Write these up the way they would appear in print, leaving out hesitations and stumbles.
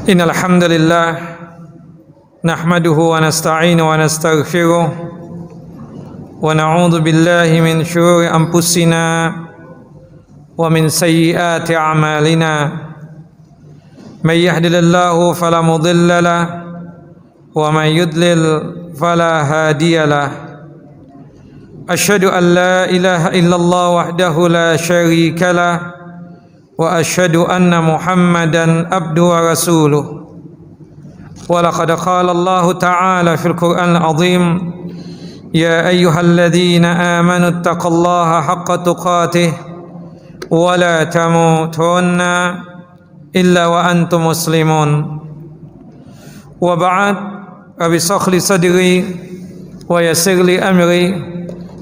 Innal hamdalillah nahmaduhu wa nasta'inu wa nastaghfiruh wa na'udzu billahi min shururi anfusina wa min sayyiati a'malina may yahdihillahu fala mudilla lahu wa may yudlil fala hadiya lahu asyhadu an la ilaha illallah wahdahu la syarika lahu wa asyhadu anna Muhammadan abduhu wa rasuluh wa laqad qala Allah ta'ala fil Qur'anil azim ya ayyuhalladzina amanu taqullaha haqqa tuqatih wa la tamutunna illa wa antum muslimun wa ba'd rabbi shrah li sadri wa yassir li amri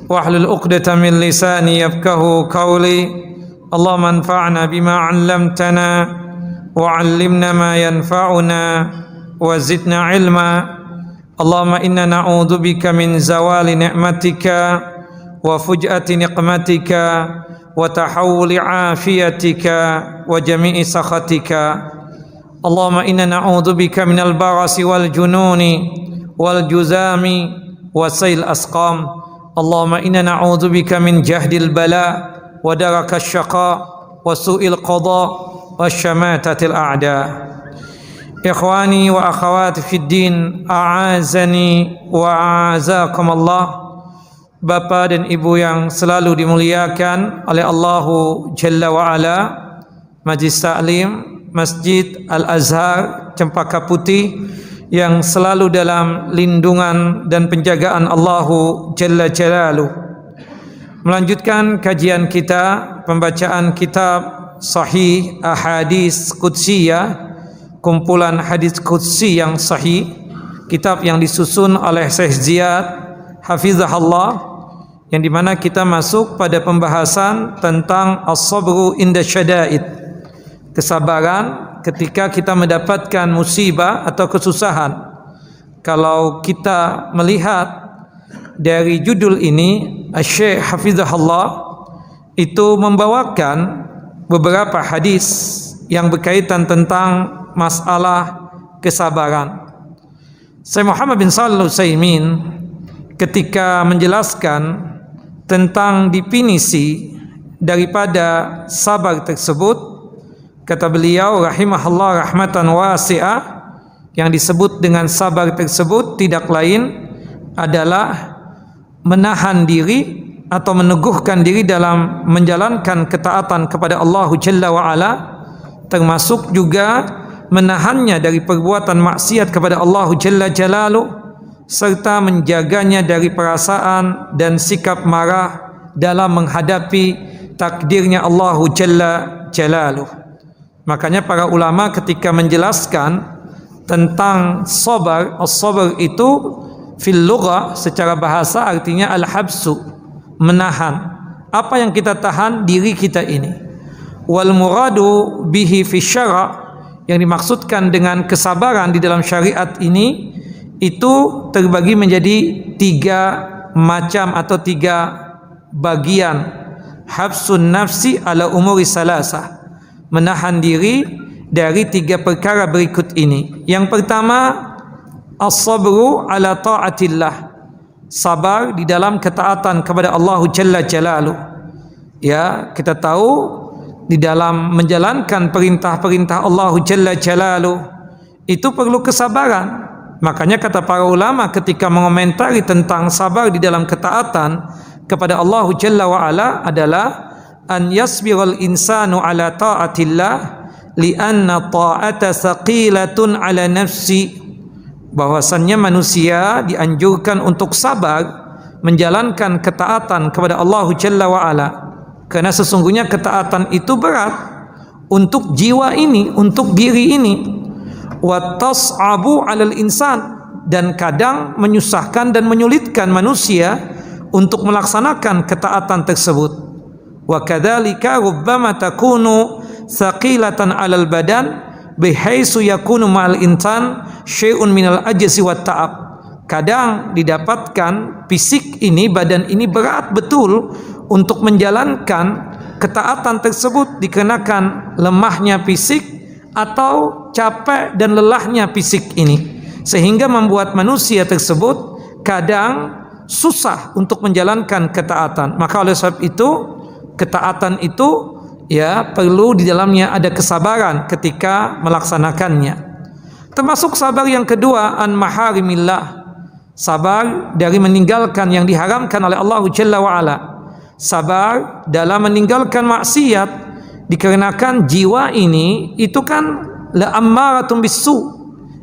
wahlul 'uqdatam min lisani yafqahu qawli Allahumma anfa'na bima 'allamtana wa 'allimna ma yanfa'una wa zidna 'ilma. Allahumma inna na'udzu bika min zawali ni'matika wa fuj'ati niqmatika wa tahawuli 'afiyatika wa jami'i sakhatika. Allahumma inna na'udzu bika minal barasi wal jununi wal juzami wa sayl asqam. Allahumma inna na'udzu bika min jahdil bala wa daraka syaqa wa su'il qada wa syamatatil a'da. Ikhwani wa akhawati fid din, a'azani wa a'azakum Allah. Bapa dan ibu yang selalu dimuliakan oleh Allahu Jalla wa Ala, Majlis Ta'lim Masjid Al-Azhar Cempaka Putih yang selalu dalam lindungan dan penjagaan Allahu Jalla Jalaluh. Melanjutkan kajian kita, pembacaan kitab Sahih Ahadits Qudsiyah, kumpulan hadis qudsi yang sahih, kitab yang disusun oleh Syekh Ziyad hafizahullah, yang dimana kita masuk pada pembahasan tentang as-sabru inda syada'id, kesabaran ketika kita mendapatkan musibah atau kesusahan. Kalau kita melihat dari judul ini, Syekh hafizahullah itu membawakan beberapa hadis yang berkaitan tentang masalah kesabaran. Syekh Muhammad bin Shalih Al-Utsaimin ketika menjelaskan tentang definisi daripada sabar tersebut, kata beliau rahimahullah rahmatan wasi'ah, yang disebut dengan sabar tersebut tidak lain adalah menahan diri atau meneguhkan diri dalam menjalankan ketaatan kepada Allah Jalla wa Ala, termasuk juga menahannya dari perbuatan maksiat kepada Allah Jalla Jalaluh, serta menjaganya dari perasaan dan sikap marah dalam menghadapi takdirnya Allah Jalla Jalaluh. Makanya para ulama ketika menjelaskan tentang sabar, as-sabar itu fil lughah secara bahasa artinya al-habsu, menahan. Apa yang kita tahan? Diri kita ini. Wal muradu bihi fi syara', yang dimaksudkan dengan kesabaran di dalam syariat ini itu terbagi menjadi 3 macam atau 3 bagian. Habsun nafsi ala umuri salasah, menahan diri dari 3 perkara berikut ini. Yang pertama, as-sabru ala ta'atillah, sabar di dalam ketaatan kepada Allah Jalla Jalaluh. Ya, kita tahu di dalam menjalankan perintah-perintah Allah Jalla Jalaluh itu perlu kesabaran. Makanya kata para ulama ketika mengomentari tentang sabar di dalam ketaatan kepada Allah Jalla wa Ala adalah an yasbiral insanu ala ta'atillah li'anna ta'ata thaqilatun ala nafsi, bahwasannya manusia dianjurkan untuk sabar menjalankan ketaatan kepada Allah Jalla wa Ala, karena sesungguhnya ketaatan itu berat untuk jiwa ini, untuk diri ini. Wa tas'abu 'alal insan, dan kadang menyusahkan dan menyulitkan manusia untuk melaksanakan ketaatan tersebut. Wa kadzalika rubbama takunu thaqilatan 'alal badan bihaitsu yakunu ma'al insan syai'un minal ajzi wat ta'ab. Kadang didapatkan fisik ini, badan ini berat betul untuk menjalankan ketaatan tersebut dikarenakan lemahnya fisik atau capek dan lelahnya fisik ini, sehingga membuat manusia tersebut kadang susah untuk menjalankan ketaatan. Maka oleh sebab itu, ketaatan itu ya perlu di dalamnya ada kesabaran ketika melaksanakannya. Termasuk sabar yang kedua, an maharimillah, sabar dari meninggalkan yang diharamkan oleh Allah Jalla wa Ala. Sabar dalam meninggalkan maksiat, dikarenakan jiwa ini itu kan la ammaratun bisu.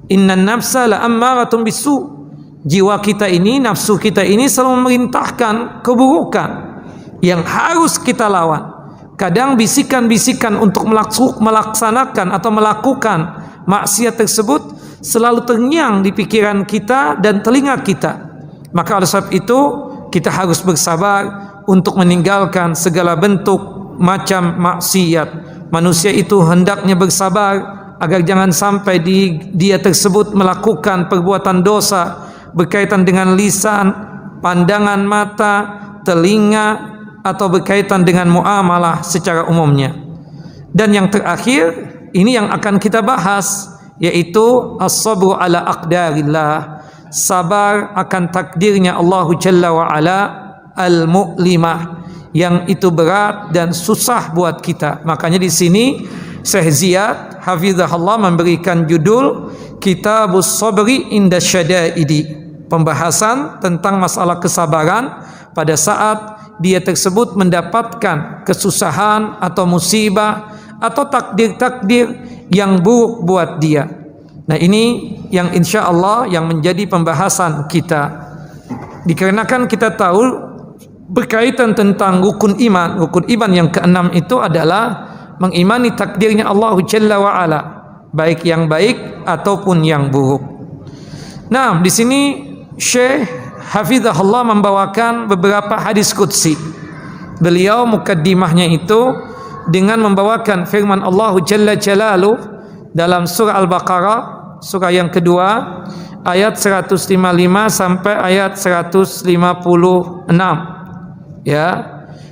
Innan nafsa la ammaratun bisu. Jiwa kita ini, nafsu kita ini selalu memerintahkan keburukan yang harus kita lawan. Kadang bisikan-bisikan untuk melaksanakan atau melakukan maksiat tersebut selalu terngiang di pikiran kita dan telinga kita. Maka oleh sebab itu kita harus bersabar untuk meninggalkan segala bentuk macam maksiat. Manusia itu hendaknya bersabar agar jangan sampai dia tersebut melakukan perbuatan dosa berkaitan dengan lisan, pandangan mata, telinga, atau berkaitan dengan muamalah secara umumnya. Dan yang terakhir, ini yang akan kita bahas, yaitu as-sabru ala aqdarillah, sabar akan takdirnya Allah Jalla wa Ala al-mu'limah, yang itu berat dan susah buat kita. Makanya di sini Syekh Ziyad hafizahullah memberikan judul Kitabus Sabri inda Syada'idi, pembahasan tentang masalah kesabaran pada saat dia tersebut mendapatkan kesusahan atau musibah atau takdir-takdir yang buruk buat dia. Nah, ini yang insya Allah yang menjadi pembahasan kita, dikarenakan kita tahu berkaitan tentang rukun iman. Rukun iman yang keenam itu adalah mengimani takdirnya Allah Jalla wa Ala, baik yang baik ataupun yang buruk. Nah, di sini Syekh hafizahullah membawakan beberapa hadis qudsi. Beliau mukaddimahnya itu dengan membawakan firman Allah Jalla Jalaluh dalam surah Al-Baqarah, surah yang kedua, ayat 155 sampai ayat 156. Ya,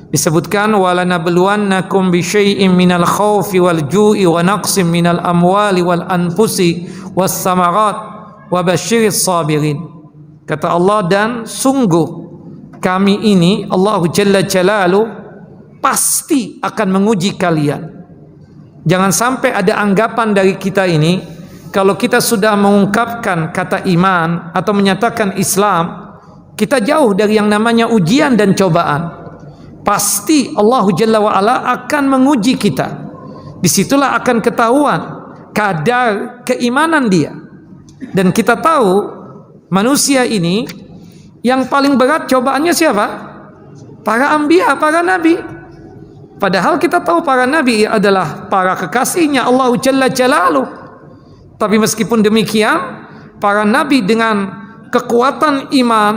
disebutkan walanabluwannakum bisyai'im minal khaufi wal ju'i wa naqsim minal amwali wal anfusi was samarat wa basyiris sabirin. Kata Allah, dan sungguh kami ini Allah Jalla Jalaluh pasti akan menguji kalian. Jangan sampai ada anggapan dari kita ini, kalau kita sudah mengungkapkan kata iman atau menyatakan Islam, kita jauh dari yang namanya ujian dan cobaan. Pasti Allah Jalla wa Ala akan menguji kita. Disitulah akan ketahuan kadar keimanan dia. Dan kita tahu manusia ini yang paling berat cobaannya siapa? Para anbiya, para nabi. Padahal kita tahu para nabi adalah para kekasihnya Allah Jalla Jalaluh. Tapi meskipun demikian, para nabi dengan kekuatan iman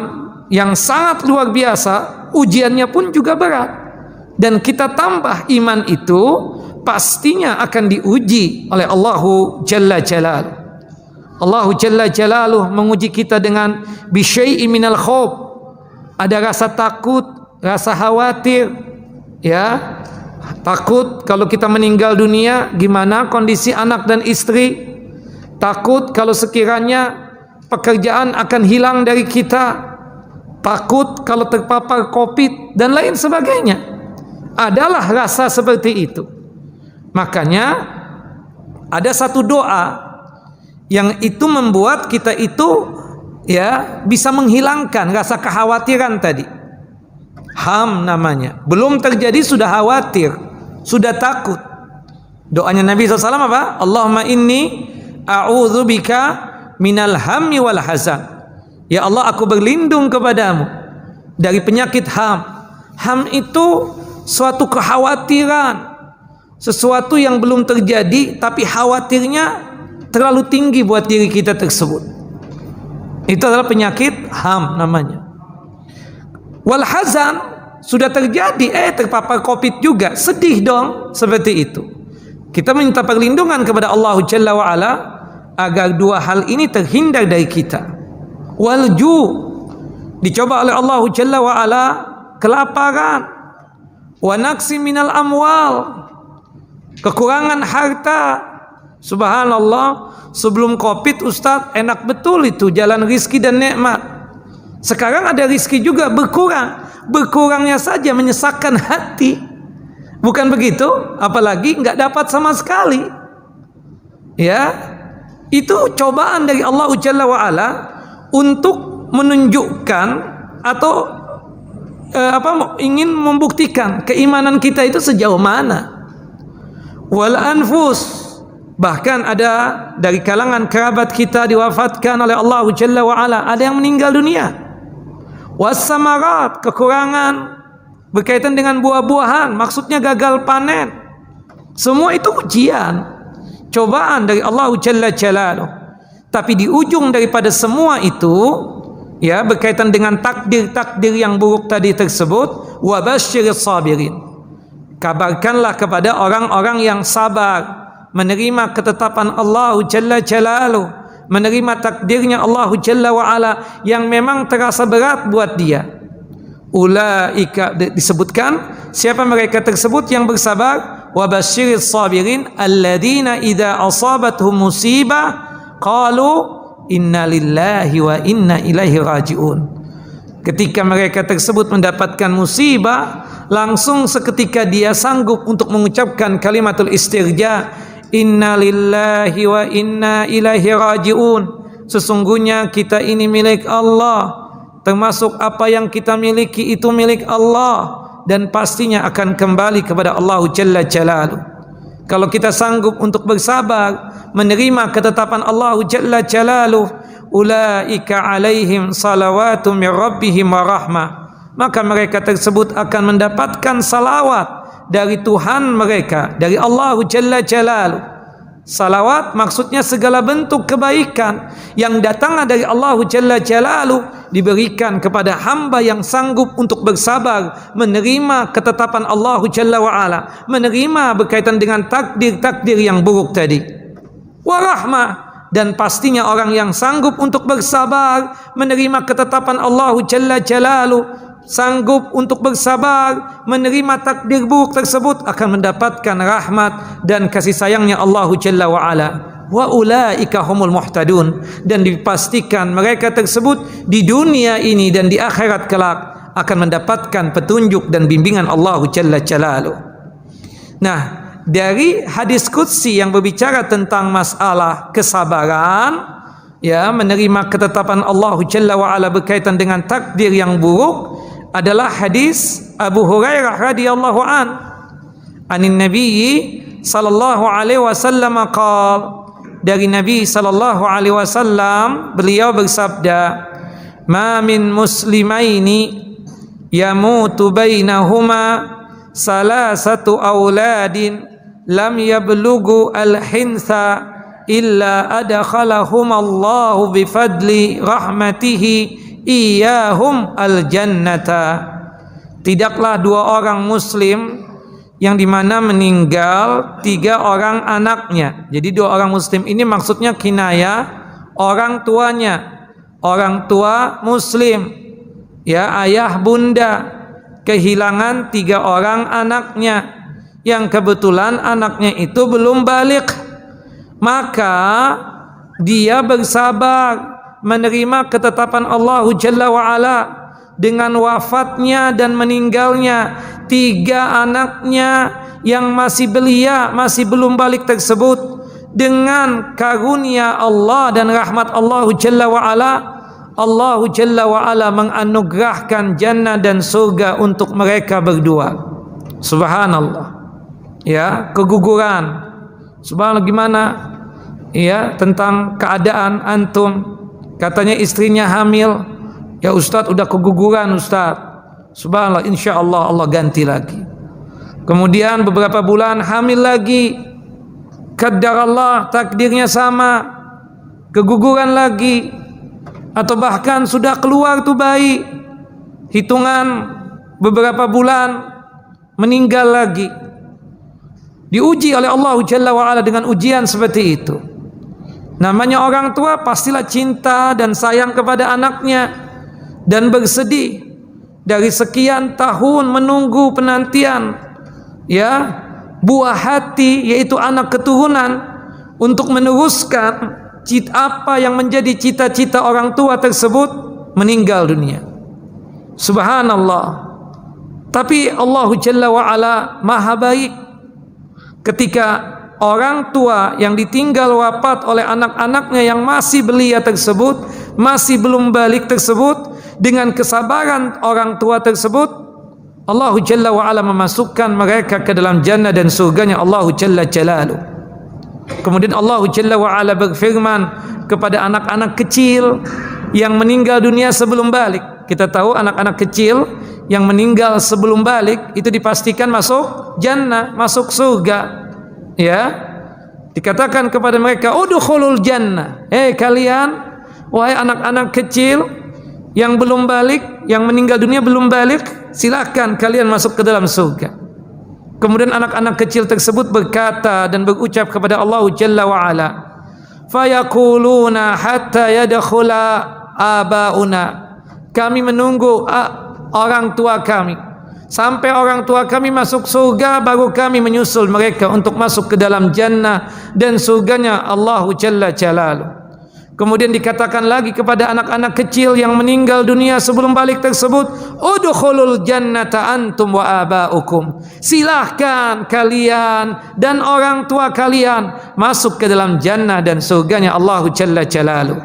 yang sangat luar biasa, ujiannya pun juga berat. Dan kita tambah iman itu pastinya akan diuji oleh Allah Jalla Jalaluh. Allah Jalla Jalaluh menguji kita dengan bisyai'in minal khauf. Ada rasa takut, rasa khawatir, ya. Takut kalau kita meninggal dunia, gimana kondisi anak dan istri. Takut kalau sekiranya pekerjaan akan hilang dari kita. Takut kalau terpapar COVID dan lain sebagainya. Adalah rasa seperti itu. Makanya ada satu doa yang itu membuat kita itu ya bisa menghilangkan rasa kekhawatiran tadi. Ham namanya. Belum terjadi sudah khawatir, sudah takut. Doanya Nabi SAW apa? Allahumma inni a'udzubika minal hammi wal hazan. Ya Allah, aku berlindung kepadamu dari penyakit ham. Ham itu suatu kekhawatiran, sesuatu yang belum terjadi tapi khawatirnya terlalu tinggi buat diri kita tersebut. Itu adalah penyakit ham namanya. Wal hazan, sudah terjadi terpapar COVID juga, sedih dong seperti itu. Kita minta perlindungan kepada Allah Jalla wa Ala agar dua hal ini terhindar dari kita. Wal ju, dicoba oleh Allah Jalla wa Ala kelaparan. Wa naqsi minal amwal, kekurangan harta, Subhanallah, sebelum Covid Ustadz enak betul itu jalan rizki dan nikmat. Sekarang ada rizki juga berkurang. Berkurangnya saja menyesakkan hati. Bukan begitu? Apalagi nggak dapat sama sekali. Ya, itu cobaan dari Allah Jalla wa'ala untuk menunjukkan atau ingin membuktikan keimanan kita itu sejauh mana. Wal anfus, bahkan ada dari kalangan kerabat kita diwafatkan oleh Allah Jalla wa'ala, ada yang meninggal dunia. Wassamarat, kekurangan berkaitan dengan buah-buahan, maksudnya gagal panen. Semua itu ujian, cobaan dari Allah Jalla Jalaluh. Tapi di ujung daripada semua itu, ya, berkaitan dengan takdir-takdir yang buruk tadi tersebut, wa basyiris sabirin, kabarkanlah kepada orang-orang yang sabar, menerima ketetapan Allah Jalla Jalaluh, menerima takdirnya Allah Jalla wa'ala yang memang terasa berat buat dia. Ulaika, disebutkan siapa mereka tersebut yang bersabar. Wa basyiris sabirin alladzina idza asabathum musibah qalu inna lillahi wa inna ilaihi raji'un. Ketika mereka tersebut mendapatkan musibah, langsung seketika dia sanggup untuk mengucapkan kalimatul istirja, inna lillahi wa inna ilaihi raji'un. Sesungguhnya kita ini milik Allah, termasuk apa yang kita miliki itu milik Allah, dan pastinya akan kembali kepada Allah Jalla Jalaluh. Kalau kita sanggup untuk bersabar, menerima ketetapan Allah Jalla Jalaluh, ulaika alaihim salawatu min rabbihim wa rahmah, maka mereka tersebut akan mendapatkan salawat dari Tuhan mereka, dari Allah Jalla Jalaluh. Salawat maksudnya segala bentuk kebaikan yang datang dari Allah Jalla Jalaluh diberikan kepada hamba yang sanggup untuk bersabar, menerima ketetapan Allah Jalla wa'ala, menerima berkaitan dengan takdir-takdir yang buruk tadi. Warahmah, dan pastinya orang yang sanggup untuk bersabar, menerima ketetapan Allah Jalla Jalaluh, sanggup untuk bersabar, menerima takdir buruk tersebut, akan mendapatkan rahmat dan kasih sayangnya Allah Jalla wa'ala. Wa ulaika humul muhtadun, dan dipastikan mereka tersebut di dunia ini dan di akhirat kelak akan mendapatkan petunjuk dan bimbingan Allah Jalla Jalaluh. Nah, dari hadis qudsi yang berbicara tentang masalah kesabaran, ya, menerima ketetapan Allah Jalla wa'ala berkaitan dengan takdir yang buruk, adalah hadis Abu Hurairah radhiyallahu anin Nabi sallallahu alaihi wasallam qala, dari Nabi sallallahu alaihi wasallam beliau bersabda, ma min muslimaini yamutu bainahuma salasatu auladin lam yablughu al-hintha illa adkhalahum bifadli rahmatihi iyahum al-jannata. Tidaklah dua orang muslim yang dimana meninggal 3 orang anaknya. Jadi 2 orang muslim ini maksudnya kinaya orang tuanya, orang tua muslim, ya, ayah bunda, kehilangan 3 orang anaknya yang kebetulan anaknya itu belum balik. Maka dia bersabar menerima ketetapan Allah Jalla wa'ala dengan wafatnya dan meninggalnya 3 anaknya yang masih belia, masih belum balik tersebut. Dengan karunia Allah dan rahmat Allah Jalla wa'ala, Allah Jalla wa'ala menganugerahkan jannah dan surga untuk mereka berdua. Subhanallah, ya, keguguran. Subhanallah, gimana, ya, tentang keadaan antum? Katanya istrinya hamil, ya Ustadz udah keguguran Ustadz. Subhanallah, insya Allah Allah ganti lagi. Kemudian beberapa bulan hamil lagi, qaddar Allah takdirnya sama, keguguran lagi. Atau bahkan sudah keluar tuh bayi, hitungan beberapa bulan meninggal lagi. Diuji oleh Allah Jalla wa'ala dengan ujian seperti itu. Namanya orang tua pastilah cinta dan sayang kepada anaknya, dan bersedih dari sekian tahun menunggu penantian, ya, buah hati yaitu anak keturunan, untuk meneruskan apa yang menjadi cita-cita orang tua tersebut meninggal dunia. Subhanallah. Tapi Allah Jalla wa'ala maha baik. Ketika orang tua yang ditinggal wafat oleh anak-anaknya yang masih belia tersebut, masih belum balik tersebut, dengan kesabaran orang tua tersebut, Allah Jalla wa'ala memasukkan mereka ke dalam jannah dan surganya Allah Jalla Jalaluh. Kemudian Allah Jalla wa'ala berfirman kepada anak-anak kecil yang meninggal dunia sebelum balik. Kita tahu anak-anak kecil yang meninggal sebelum balik itu dipastikan masuk jannah, masuk surga. Ya, dikatakan kepada mereka, udkhulul jannah. Kalian, wahai anak-anak kecil yang belum balik, yang meninggal dunia belum balik, silakan kalian masuk ke dalam surga. Kemudian anak-anak kecil tersebut berkata dan berucap kepada Allah Jalla wa'ala, fayaquluna hatta yadkhula abauna. Kami menunggu orang tua kami sampai orang tua kami masuk surga, baru kami menyusul mereka untuk masuk ke dalam jannah dan surganya Allah Jalla Jalaluh. Kemudian dikatakan lagi kepada anak-anak kecil yang meninggal dunia sebelum balik tersebut, udkhulul jannata antum wa abaukum. Silahkan kalian dan orang tua kalian masuk ke dalam jannah dan surganya Allah Jalla Jalaluh.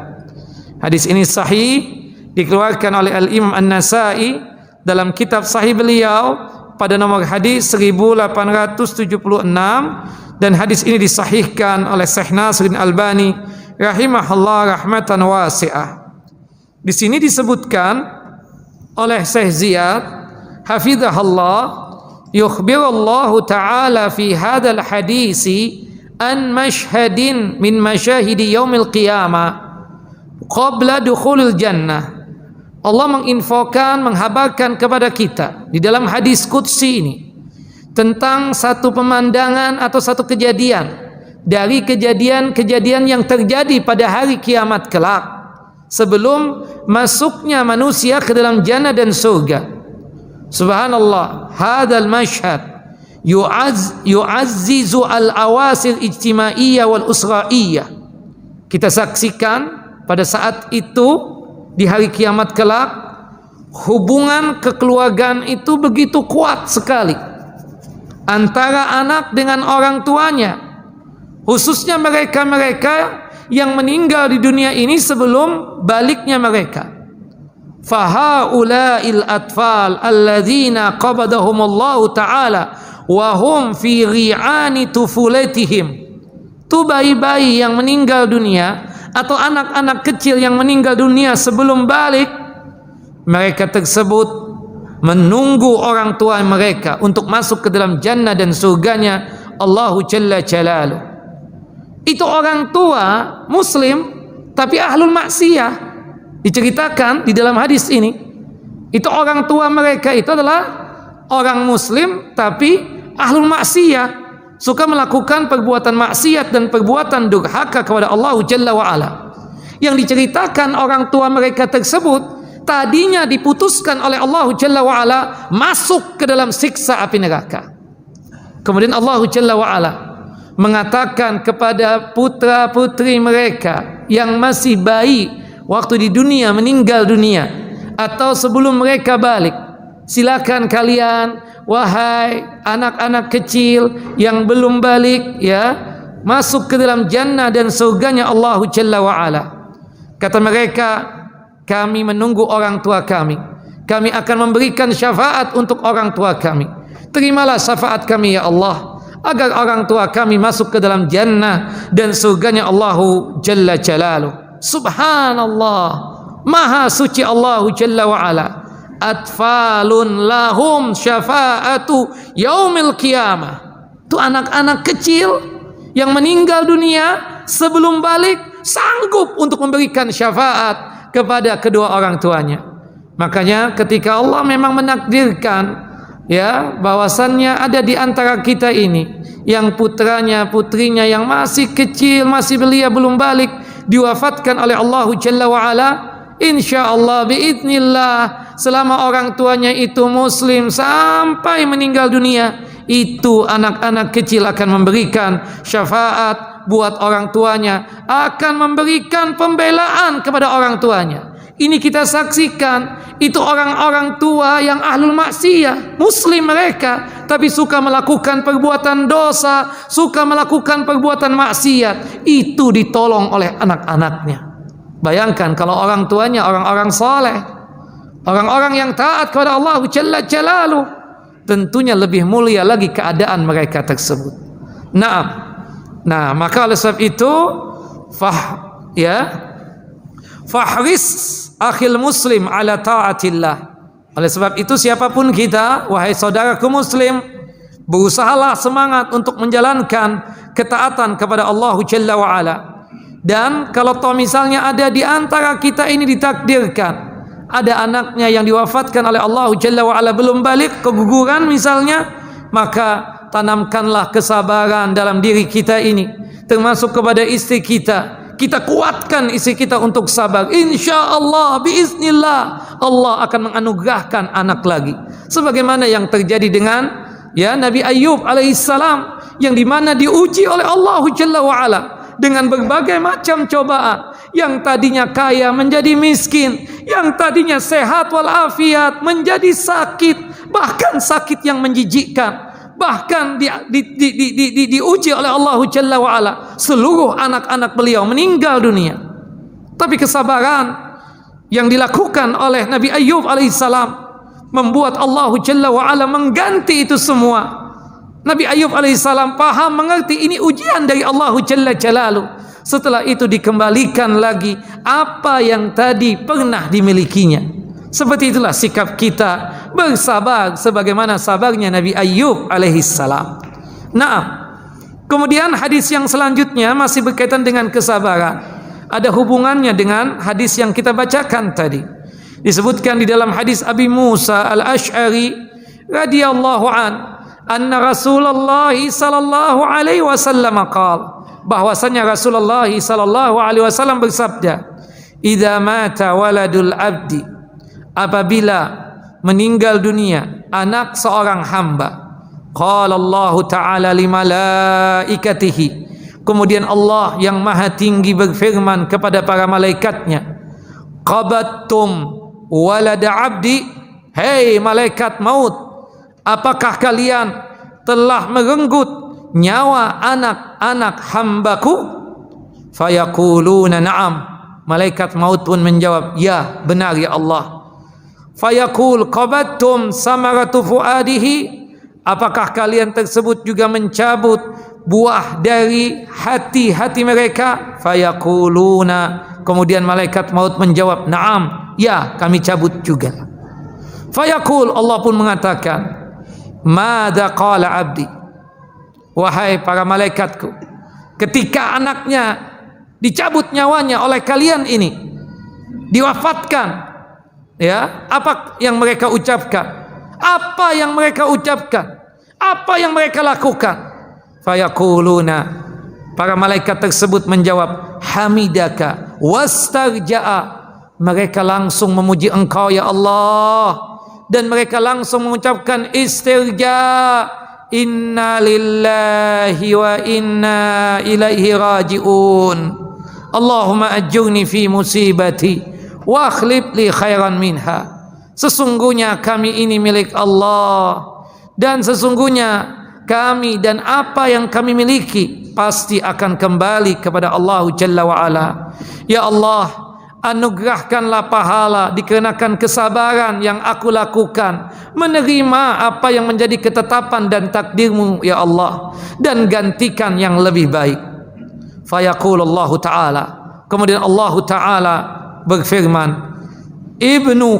Hadis ini sahih, dikeluarkan oleh Al-Imam An-Nasai dalam kitab sahih beliau pada nomor hadis 1876, dan hadis ini disahihkan oleh Syekh Nasiruddin Albani rahimahullah rahmatan wasi'ah. Di sini disebutkan oleh Syekh Ziyad hafizahullah, yukhbirullahu ta'ala fi hadzal hadisi an mashhadin min masyahidi yaumil qiyamah qabla dukhulil jannah. Allah menginfokan, menghabarkan kepada kita di dalam hadis qudsi ini tentang satu pemandangan atau satu kejadian dari kejadian-kejadian yang terjadi pada hari kiamat kelak sebelum masuknya manusia ke dalam jannah dan surga. Subhanallah, hadzal mashhad yu'azzizu al-awasil ijtimaiyah wal usraiyah. Kita saksikan pada saat itu di hari kiamat kelak, hubungan kekeluargaan itu begitu kuat sekali antara anak dengan orang tuanya, khususnya mereka-mereka yang meninggal di dunia ini sebelum baliknya mereka. Fahaula'il atfal alladzina qabadahumullahu ta'ala wa hum fi ri'ani tufulatihim. Itu bayi-bayi yang meninggal dunia atau anak-anak kecil yang meninggal dunia sebelum balik, mereka tersebut menunggu orang tua mereka untuk masuk ke dalam jannah dan surganya Allah Jalla Jalaluh. Itu orang tua muslim tapi ahlul maksiyah, diceritakan di dalam hadis ini. Itu orang tua mereka itu adalah orang muslim tapi ahlul maksiyah, suka melakukan perbuatan maksiat dan perbuatan durhaka kepada Allah Jalla wa'ala. Yang diceritakan orang tua mereka tersebut tadinya diputuskan oleh Allah Jalla wa'ala masuk ke dalam siksa api neraka. Kemudian Allah Jalla wa'ala mengatakan kepada putra-putri mereka yang masih bayi waktu di dunia, meninggal dunia atau sebelum mereka balik, silakan kalian wahai anak-anak kecil yang belum balik, ya, masuk ke dalam jannah dan surganya Allah Jalla wa'ala. Kata mereka, kami menunggu orang tua kami, kami akan memberikan syafaat untuk orang tua kami. Terimalah syafaat kami ya Allah, agar orang tua kami masuk ke dalam jannah dan surganya Allahu Jalla Jalaluh. Subhanallah, maha suci Allahu Jalla wa'ala. Atfalun lahum syafa'atu yaumil qiyamah. Itu anak-anak kecil yang meninggal dunia sebelum balik sanggup untuk memberikan syafaat kepada kedua orang tuanya. Makanya ketika Allah memang menakdirkan, ya, bahwasannya ada di antara kita ini yang putranya, putrinya yang masih kecil, masih belia, belum balik, diwafatkan oleh Allah Jalla wa'ala, insyaallah biidznillah, selama orang tuanya itu muslim sampai meninggal dunia, itu anak-anak kecil akan memberikan syafaat buat orang tuanya, akan memberikan pembelaan kepada orang tuanya. Ini kita saksikan, itu orang-orang tua yang ahlul maksiyah, muslim mereka, tapi suka melakukan perbuatan dosa, suka melakukan perbuatan maksiat, itu ditolong oleh anak-anaknya. Bayangkan kalau orang tuanya orang-orang saleh, orang-orang yang taat kepada Allah Jalla Jalaluh, tentunya lebih mulia lagi keadaan mereka tersebut. Nah, maka oleh sebab itu fahris akhil muslim ala taatillah. Oleh sebab itu siapapun kita, wahai saudaraku muslim, berusahalah semangat untuk menjalankan ketaatan kepada Allah Jalla wa Ala. Dan kalau toh misalnya ada di antara kita ini ditakdirkan ada anaknya yang diwafatkan oleh Allah Jalla wa Ala belum balik, keguguran misalnya, maka tanamkanlah kesabaran dalam diri kita ini, termasuk kepada istri kita. Kita kuatkan istri kita untuk sabar. InsyaAllah, biiznillah, Allah akan menganugerahkan anak lagi. Sebagaimana yang terjadi dengan Nabi Ayyub alaihissalam, yang dimana diuji oleh Allah Jalla wa'ala dengan berbagai macam cobaan. Yang tadinya kaya menjadi miskin, yang tadinya sehat walafiat menjadi sakit, bahkan sakit yang menjijikkan. Bahkan diuji oleh Allah Jalla wa'ala, seluruh anak-anak beliau meninggal dunia. Tapi kesabaran yang dilakukan oleh Nabi Ayyub alaihissalam membuat Allah Jalla wa'ala mengganti itu semua. Nabi Ayyub alaihissalam paham, mengerti ini ujian dari Allah Jalla Jalaluh. Setelah itu dikembalikan lagi apa yang tadi pernah dimilikinya. Seperti itulah sikap kita, bersabar sebagaimana sabarnya Nabi Ayyub alaihissalam. Kemudian hadis yang selanjutnya masih berkaitan dengan kesabaran. Ada hubungannya dengan hadis yang kita bacakan tadi. Disebutkan di dalam hadis Abi Musa al-Ash'ari radhiyallahu anna Rasulullah sallallahu alaihi wasallam qala, bahwasanya Rasulullah sallallahu alaihi wasallam bersabda, "Idza mata waladul abdi," apabila meninggal dunia anak seorang hamba, qala Allah Ta'ala li malaikatihi, kemudian Allah yang maha tinggi berfirman kepada para malaikatnya, qabattum walada abdi, hei malaikat maut, apakah kalian telah merenggut nyawa anak-anak hambaku? Fayaquluna na'am, malaikat maut pun menjawab, ya benar ya Allah. Fayaqul qabattum samaratu fuadihi, apakah kalian tersebut juga mencabut buah dari hati-hati mereka? Fayaquluna, kemudian malaikat maut menjawab, na'am, ya kami cabut juga. Fayaqul, Allah pun mengatakan, madza qala abdi, wahai para malaikatku, ketika anaknya dicabut nyawanya oleh kalian ini, diwafatkan, apa yang mereka ucapkan? Apa yang mereka ucapkan? Apa yang mereka lakukan? Fayaquluna, para malaikat tersebut menjawab, hamidaka wastarja'a, mereka langsung memuji engkau ya Allah, dan mereka langsung mengucapkan istirja, inna lillahi wa inna ilaihi raji'un, Allahumma ajurni fi musibati wa akhlif li khairan minha, sesungguhnya kami ini milik Allah, dan sesungguhnya kami dan apa yang kami miliki pasti akan kembali kepada Allah Jalla wa'ala. Ya Allah, anugerahkanlah pahala dikarenakan kesabaran yang aku lakukan, menerima apa yang menjadi ketetapan dan takdirmu ya Allah, dan gantikan yang lebih baik. Fayaqulullahu ta'ala, kemudian Allah Ta'ala berfirman, ibnu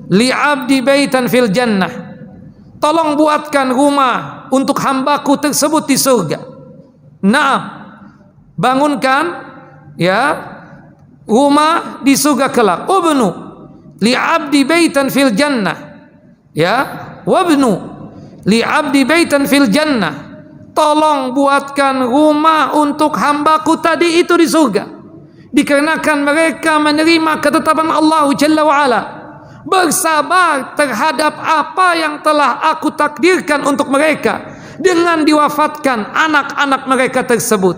li abdi baitan fil jannah, tolong buatkan rumah untuk hambaku tersebut di surga. Naam, bangunkan rumah di surga kelak. Ubnu li abdi baitan fil jannah, wabnu li abdi baitan fil jannah, tolong buatkan rumah untuk hambaku tadi itu di surga. Dikarenakan mereka menerima ketetapan Allah Jalla wa'ala, bersabar terhadap apa yang telah aku takdirkan untuk mereka, dengan diwafatkan anak-anak mereka tersebut.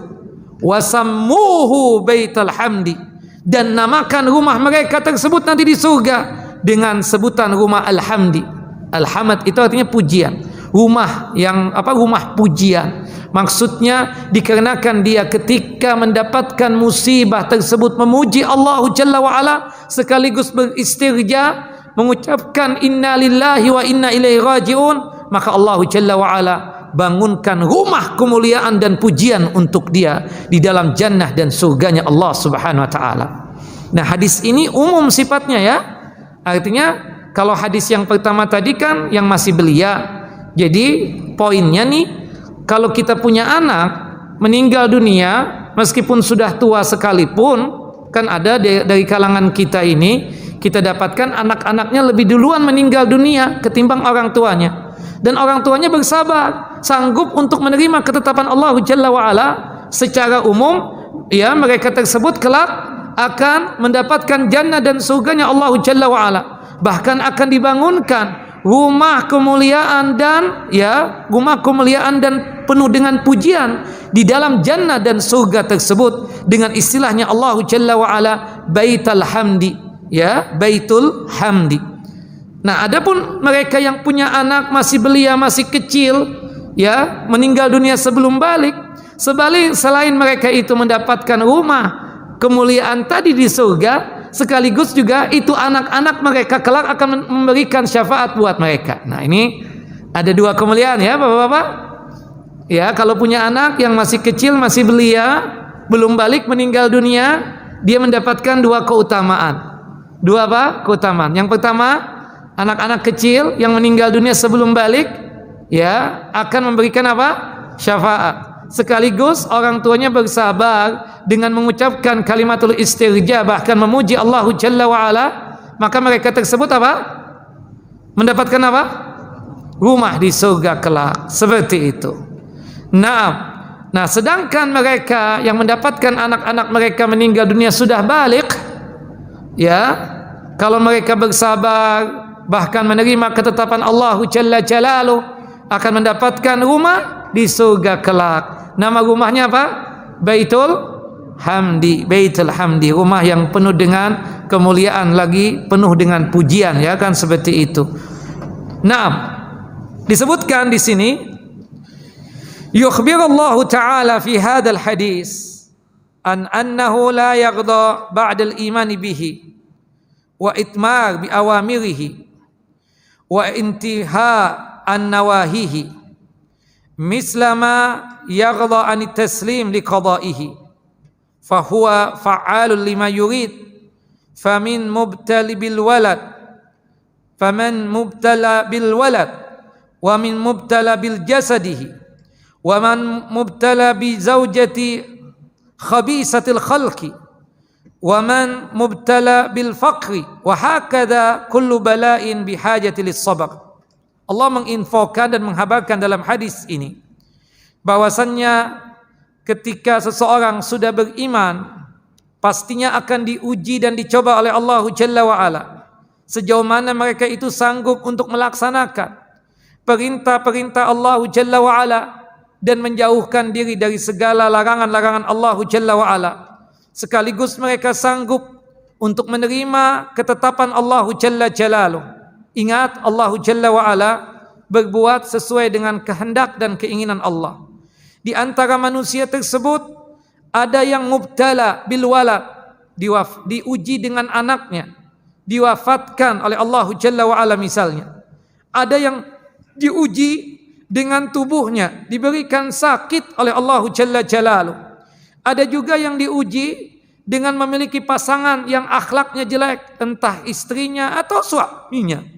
Wasammuhu baital hamdi, dan namakan rumah mereka tersebut nanti di surga dengan sebutan rumah al-hamdi. Al-hamd itu artinya pujian. Rumah yang rumah pujian. Maksudnya dikarenakan dia ketika mendapatkan musibah tersebut memuji Allah Jalla wa Ala sekaligus beristirja mengucapkan inna lillahi wa inna ilaihi rajiun, maka Allah Jalla wa Ala bangunkan rumah kemuliaan dan pujian untuk dia di dalam jannah dan surganya Allah Subhanahu wa taala. Nah, hadis ini umum sifatnya ya. Artinya kalau hadis yang pertama tadi kan yang masih belia. Jadi poinnya nih, kalau kita punya anak meninggal dunia meskipun sudah tua sekalipun, kan ada dari kalangan kita ini kita dapatkan anak-anaknya lebih duluan meninggal dunia ketimbang orang tuanya. Dan orang tuanya bersabar, sanggup untuk menerima ketetapan Allah Jalla wa Ala. Secara umum ya, mereka tersebut kelak akan mendapatkan jannah dan surganya Allah Jalla wa Ala. Bahkan akan dibangunkan rumah kemuliaan dan penuh dengan pujian di dalam jannah dan surga tersebut dengan istilahnya Allah Jalla wa Ala baitul hamdi, ya, baitul hamdi. Nah, adapun mereka yang punya anak masih belia, masih kecil, ya, meninggal dunia sebelum balik, selain mereka itu mendapatkan rumah kemuliaan tadi di surga, sekaligus juga itu anak-anak mereka kelak akan memberikan syafaat buat mereka. Nah, ini ada dua kemuliaan ya Bapak-bapak. Ya, kalau punya anak yang masih kecil, masih belia, belum balik meninggal dunia, dia mendapatkan dua keutamaan. Dua apa? Keutamaan. Yang pertama, anak-anak kecil yang meninggal dunia sebelum balik, ya, akan memberikan apa? Syafaat. Sekaligus orang tuanya bersabar dengan mengucapkan kalimatul istirja, bahkan memuji Allah Jalla wa Ala, maka mereka tersebut apa? Mendapatkan apa? Rumah di surga kelak. Seperti itu. Nah, sedangkan mereka yang mendapatkan anak-anak mereka meninggal dunia sudah balik, ya, kalau mereka bersabar bahkan menerima ketetapan Allah Jalla Jalaluh, akan mendapatkan rumah di surga kelak. Nama rumahnya apa? Baitul Hamdi. Baitul Hamdi, rumah yang penuh dengan kemuliaan, lagi penuh dengan pujian, ya kan, seperti itu. Nah, disebutkan di sini yukhbirullahu ta'ala fi hadzal hadis annahu la yaghda ba'da al-iman bihi wa itmar bi awamirihi wa intiha an nawahihi mislama yaghda an taslim li qada'ihi fa huwa fa'alun lima yurid faman mubtala bil walad wa min mubtala bil jasadihi wa man mubtala bi zawjati khabisatil khalqi wa man mubtala bil faqri wa hakadha kullu bala'in bihajati lis sabr. Allah menginfokan dan menghabarkan dalam hadis ini bahwasannya ketika seseorang sudah beriman, pastinya akan diuji dan dicoba oleh Allah Jalla wa Ala sejauh mana mereka itu sanggup untuk melaksanakan perintah-perintah Allah Jalla wa Ala dan menjauhkan diri dari segala larangan-larangan Allah Jalla wa Ala. Sekaligus mereka sanggup untuk menerima ketetapan Allah Jalla Jalaluh. Ingat, Allah Jalla wa Ala berbuat sesuai dengan kehendak dan keinginan Allah. Di antara manusia tersebut ada yang mubtala bil walad, diuji dengan anaknya, diwafatkan oleh Allah Jalla wa Ala misalnya. Ada yang diuji dengan tubuhnya, diberikan sakit oleh Allah Jalla Jalaluh. Ada juga yang diuji dengan memiliki pasangan yang akhlaknya jelek, entah istrinya atau suaminya.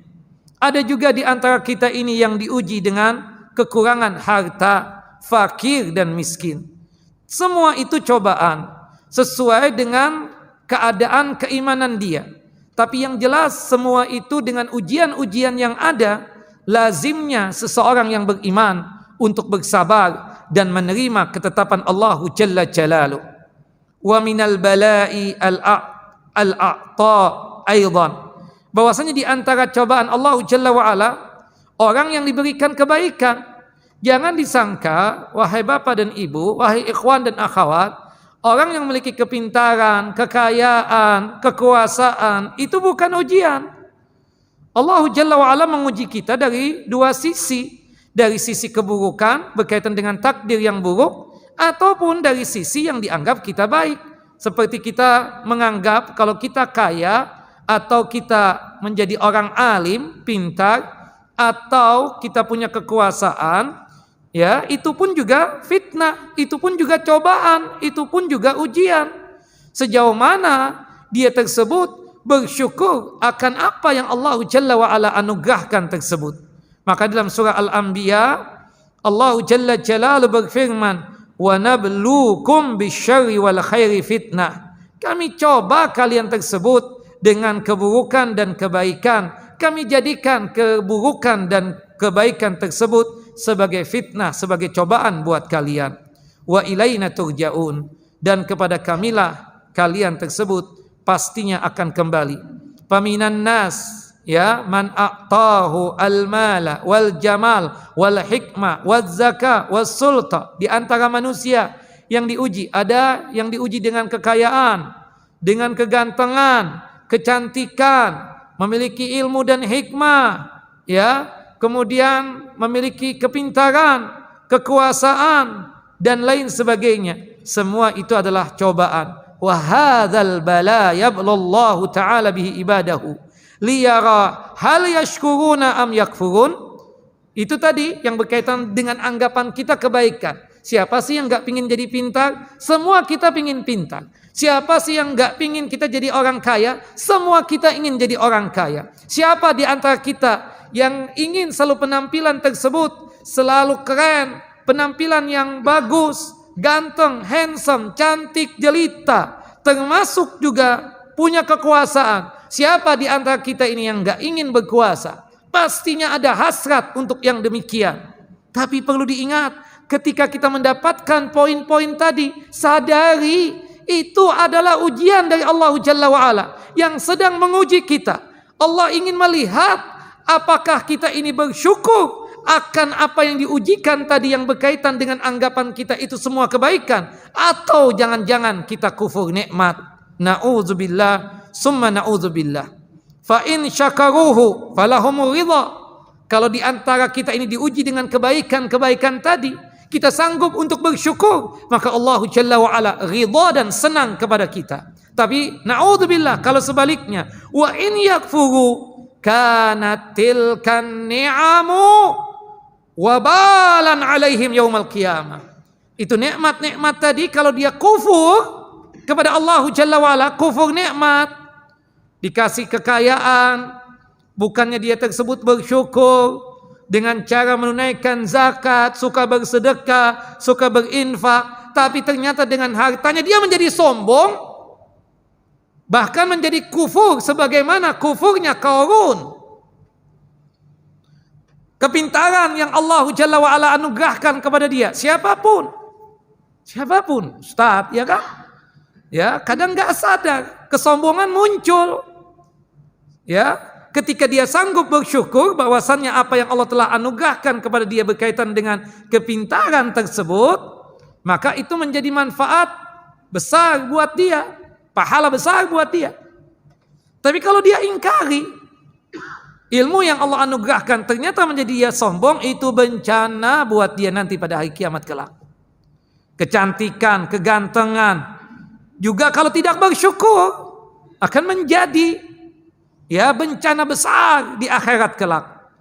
Ada juga di antara kita ini yang diuji dengan kekurangan harta, fakir dan miskin. Semua itu cobaan sesuai dengan keadaan keimanan dia. Tapi yang jelas semua itu dengan ujian-ujian yang ada, lazimnya seseorang yang beriman untuk bersabar dan menerima ketetapan Allah Jalla Jalaluh. Wa minal bala'i al-a'ta aidan, bahwasanya di antara cobaan Allah Jalla wa Ala, orang yang diberikan kebaikan Jangan disangka, wahai bapak dan ibu, wahai ikhwan dan akhwat, orang yang memiliki kepintaran, kekayaan, kekuasaan, itu bukan ujian. Allah Jalla wa'ala menguji kita dari dua sisi. Dari sisi keburukan berkaitan dengan takdir yang buruk, ataupun dari sisi yang dianggap kita baik. Seperti kita menganggap kalau kita kaya, atau kita menjadi orang alim, pintar, atau kita punya kekuasaan, ya, itu pun juga fitnah, itu pun juga cobaan, itu pun juga ujian. Sejauh mana dia tersebut bersyukur akan apa yang Allah Jalla wa'ala anugerahkan tersebut. Maka dalam surah Al-Anbiya, Allah Jalla Jalaluhu berfirman, wa nabluukum bisyarri wal khairi fitnah. Kami coba kalian tersebut dengan keburukan dan kebaikan. Kami jadikan keburukan dan kebaikan tersebut sebagai fitnah, sebagai cobaan buat kalian. Wa ilaina turja'un, dan kepada kamilah kalian tersebut pastinya akan kembali. Paminan nas, ya, man a'tahu al-mala wal jamal wal hikmah wal zakah was sulta. Di antara manusia yang diuji, ada yang diuji dengan kekayaan, dengan kegantengan, kecantikan, memiliki ilmu dan hikmah, ya, kemudian memiliki kepintaran, kekuasaan dan lain sebagainya. Semua itu adalah cobaan. Wa hadzal bala yablallahu ta'ala bihi ibadahu liyara hal yashkuruna am yakfurun. Itu tadi yang berkaitan dengan anggapan kita kebaikan. Siapa sih yang gak pingin jadi pintar? Semua kita pingin pintar. Siapa sih yang gak pingin kita jadi orang kaya? Semua kita ingin jadi orang kaya. Siapa di antara kita yang ingin selalu penampilan tersebut selalu keren, penampilan yang bagus, ganteng, handsome, cantik, jelita, termasuk juga punya kekuasaan? Siapa di antara kita ini yang gak ingin berkuasa? Pastinya ada hasrat untuk yang demikian. Tapi perlu diingat, ketika kita mendapatkan poin-poin tadi, sadari itu adalah ujian dari Allah Jalla wa'ala yang sedang menguji kita. Allah ingin melihat apakah kita ini bersyukur akan apa yang diujikan tadi yang berkaitan dengan anggapan kita itu semua kebaikan, atau jangan-jangan kita kufur nikmat. Na'udzubillah summa na'udzubillah. Fa in syakaruhu falahumur ridha. Kalau di antara kita ini diuji dengan kebaikan-kebaikan tadi, kita sanggup untuk bersyukur, maka Allah Jalla wa'ala ridha dan senang kepada kita. Tapi na'udzubillah kalau sebaliknya, wa in yakfuru kanat tilkan ni'amu wabalan alaihim yaumal qiyamah. Itu nikmat-nikmat tadi kalau dia kufur kepada Allah Jalla wa'ala, kufur nikmat, dikasih kekayaan, bukannya dia tersebut bersyukur dengan cara menunaikan zakat, suka bersedekah, suka berinfak, tapi ternyata dengan hartanya dia menjadi sombong, bahkan menjadi kufur sebagaimana kufurnya Qarun. Kepintaran yang Allah Jalla wa'ala anugerahkan kepada dia, siapapun, Ustaz, ya kan? Ya, kadang gak sadar kesombongan muncul. Ya, ketika dia sanggup bersyukur bahwasannya apa yang Allah telah anugerahkan kepada dia berkaitan dengan kepintaran tersebut, maka itu menjadi manfaat besar buat dia, pahala besar buat dia. Tapi kalau dia ingkari ilmu yang Allah anugerahkan, ternyata menjadi dia sombong, itu bencana buat dia nanti pada hari kiamat kelak. Kecantikan, kegantengan, juga kalau tidak bersyukur akan menjadi bencana besar di akhirat kelak.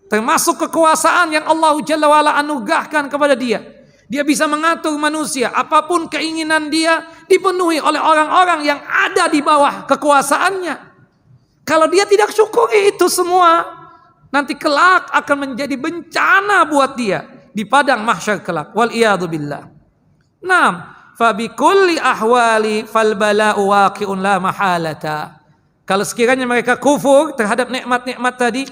Termasuk kekuasaan yang Allah Jalla wa'ala anugerahkan kepada dia. Dia bisa mengatur manusia, apapun keinginan dia dipenuhi oleh orang-orang yang ada di bawah kekuasaannya. Kalau dia tidak syukuri itu semua, nanti kelak akan menjadi bencana buat dia di padang mahsyar kelak. Wal iyadu billah. Naam, fa bi kulli ahwali fal bala'u waqi'un la mahalata. Kalau sekiranya mereka kufur terhadap nikmat-nikmat tadi,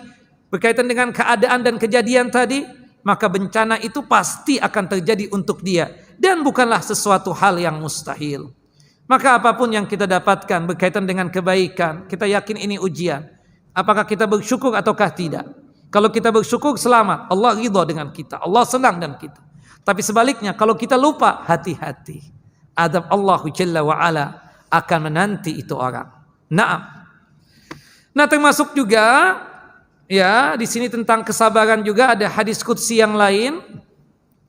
berkaitan dengan keadaan dan kejadian tadi, maka bencana itu pasti akan terjadi untuk dia, dan bukanlah sesuatu hal yang mustahil. Maka apapun yang kita dapatkan berkaitan dengan kebaikan, kita yakin ini ujian. Apakah kita bersyukur ataukah tidak? Kalau kita bersyukur selamat, Allah ridha dengan kita, Allah senang dengan kita. Tapi sebaliknya kalau kita lupa, hati-hati. Adab Allah Jalla wa Ala akan menanti itu orang. Naam. Nah, termasuk juga ya di sini tentang kesabaran juga ada hadis qudsi yang lain.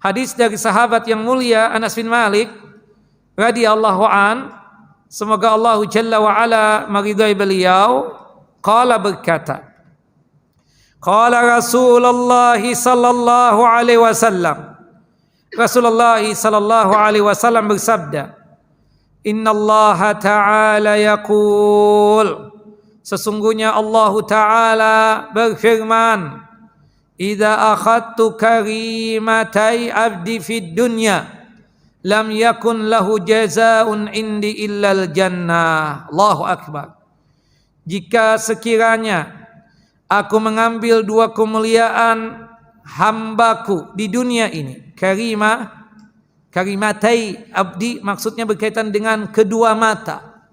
Hadis dari sahabat yang mulia Anas bin Malik radhiyallahu an, semoga Allah Jalla wa Ala meridai beliau, qala berkata, qala Rasulullah sallallahu alaihi wasallam, Rasulullah sallallahu alaihi wasallam bersabda, innallaha ta'ala yaqul, sesungguhnya Allah Ta'ala berfirman, idza akhadtu karimatai abdi fid dunya lam yakun lahu jazaa'un indi illal jannah. Allahu akbar. Jika sekiranya aku mengambil dua kemuliaan hambaku di dunia ini, karimatai abdi maksudnya berkaitan dengan kedua mata.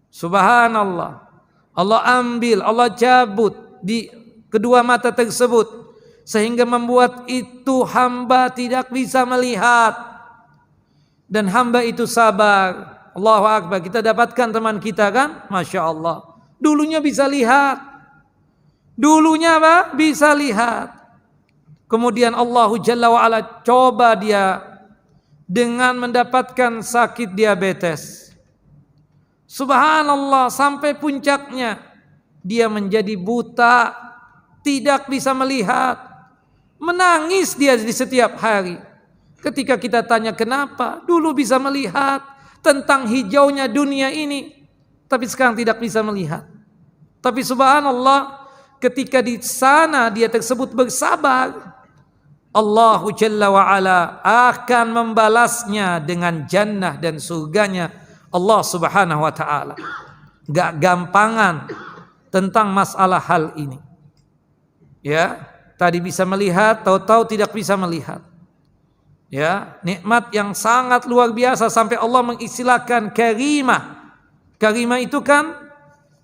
Subhanallah. Allah ambil, Allah cabut di kedua mata tersebut sehingga membuat itu hamba tidak bisa melihat dan hamba itu sabar. Allahu akbar. Kita dapatkan teman kita kan, Masya Allah, dulunya bisa lihat, dulunya apa? Bisa lihat. Kemudian Allah Jalla wa Ala coba dia dengan mendapatkan sakit diabetes. Subhanallah, sampai puncaknya dia menjadi buta, tidak bisa melihat. Menangis dia di setiap hari. Ketika kita tanya kenapa, dulu bisa melihat tentang hijaunya dunia ini, tapi sekarang tidak bisa melihat. Tapi subhanallah, ketika di sana dia tersebut bersabar, Allah Jalla wa Ala akan membalasnya dengan jannah dan surganya Allah Subhanahu wa ta'ala. Gak gampangan tentang masalah hal ini. Ya, tadi bisa melihat, tahu-tahu tidak bisa melihat. Ya, nikmat yang sangat luar biasa sampai Allah mengistilahkan karimah. Karimah itu kan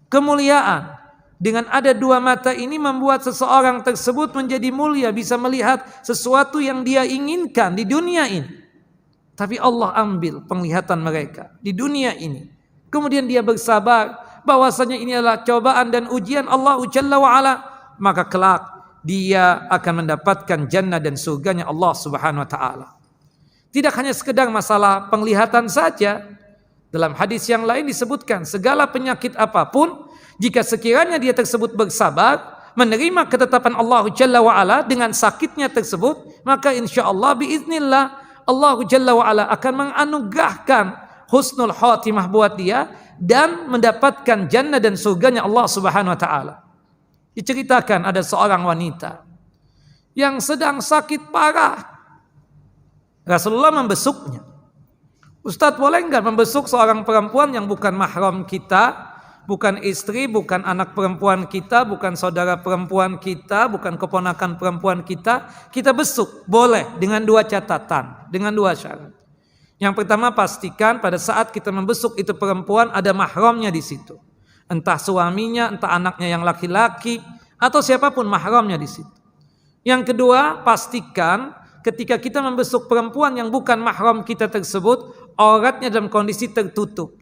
kemuliaan. Dengan ada dua mata ini membuat seseorang tersebut menjadi mulia, bisa melihat sesuatu yang dia inginkan di dunia ini. Tapi Allah ambil penglihatan mereka di dunia ini. Kemudian dia bersabar bahwasanya ini adalah cobaan dan ujian Allah Jalla wa Ala, maka kelak dia akan mendapatkan jannah dan surganya Allah Subhanahu wa taala. Tidak hanya sekedar masalah penglihatan saja. Dalam hadis yang lain disebutkan segala penyakit apapun, jika sekiranya dia tersebut bersabar, menerima ketetapan Allah Jalla wa Ala dengan sakitnya tersebut, maka insyaallah biiznillah Allah Jalla wa Ala akan menganugerahkan husnul khatimah buat dia dan mendapatkan jannah dan surganya Allah Subhanahu wa taala. Diceritakan ada seorang wanita yang sedang sakit parah. Rasulullah membesuknya. Ustadz, boleh enggak membesuk seorang perempuan yang bukan mahram kita, bukan istri, bukan anak perempuan kita, bukan saudara perempuan kita, bukan keponakan perempuan kita besuk? Boleh, dengan dua catatan, dengan dua syarat. Yang pertama, pastikan pada saat kita membesuk itu perempuan ada mahramnya di situ. Entah suaminya, entah anaknya yang laki-laki, atau siapapun mahramnya di situ. Yang kedua, pastikan ketika kita membesuk perempuan yang bukan mahram kita tersebut, auratnya dalam kondisi tertutup.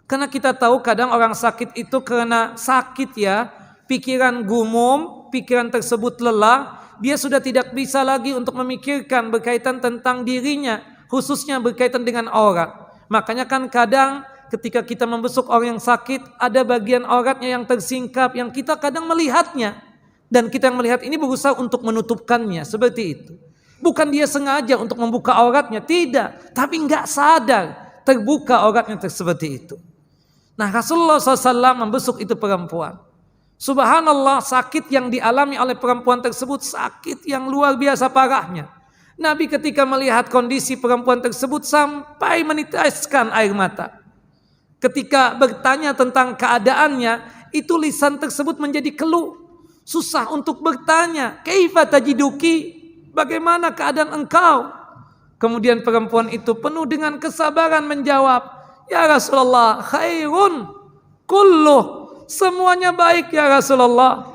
Karena kita tahu kadang orang sakit itu karena sakit ya, pikiran gumum, pikiran tersebut lelah, dia sudah tidak bisa lagi untuk memikirkan berkaitan tentang dirinya, khususnya berkaitan dengan aurat. Makanya kan kadang ketika kita membesuk orang yang sakit, ada bagian auratnya yang tersingkap, yang kita kadang melihatnya. Dan kita yang melihat ini berusaha untuk menutupkannya, seperti itu. Bukan dia sengaja untuk membuka auratnya, tidak. Tapi nggak sadar terbuka auratnya seperti itu. Nah, Rasulullah SAW membesuk itu perempuan. Subhanallah, sakit yang dialami oleh perempuan tersebut sakit yang luar biasa parahnya. Nabi ketika melihat kondisi perempuan tersebut sampai meneteskan air mata. Ketika bertanya tentang keadaannya, itu lisan tersebut menjadi keluh. Susah untuk bertanya, kaifa tajiduki? Bagaimana keadaan engkau? Kemudian perempuan itu penuh dengan kesabaran menjawab, ya Rasulullah, khairun kulluh. Semuanya baik ya Rasulullah.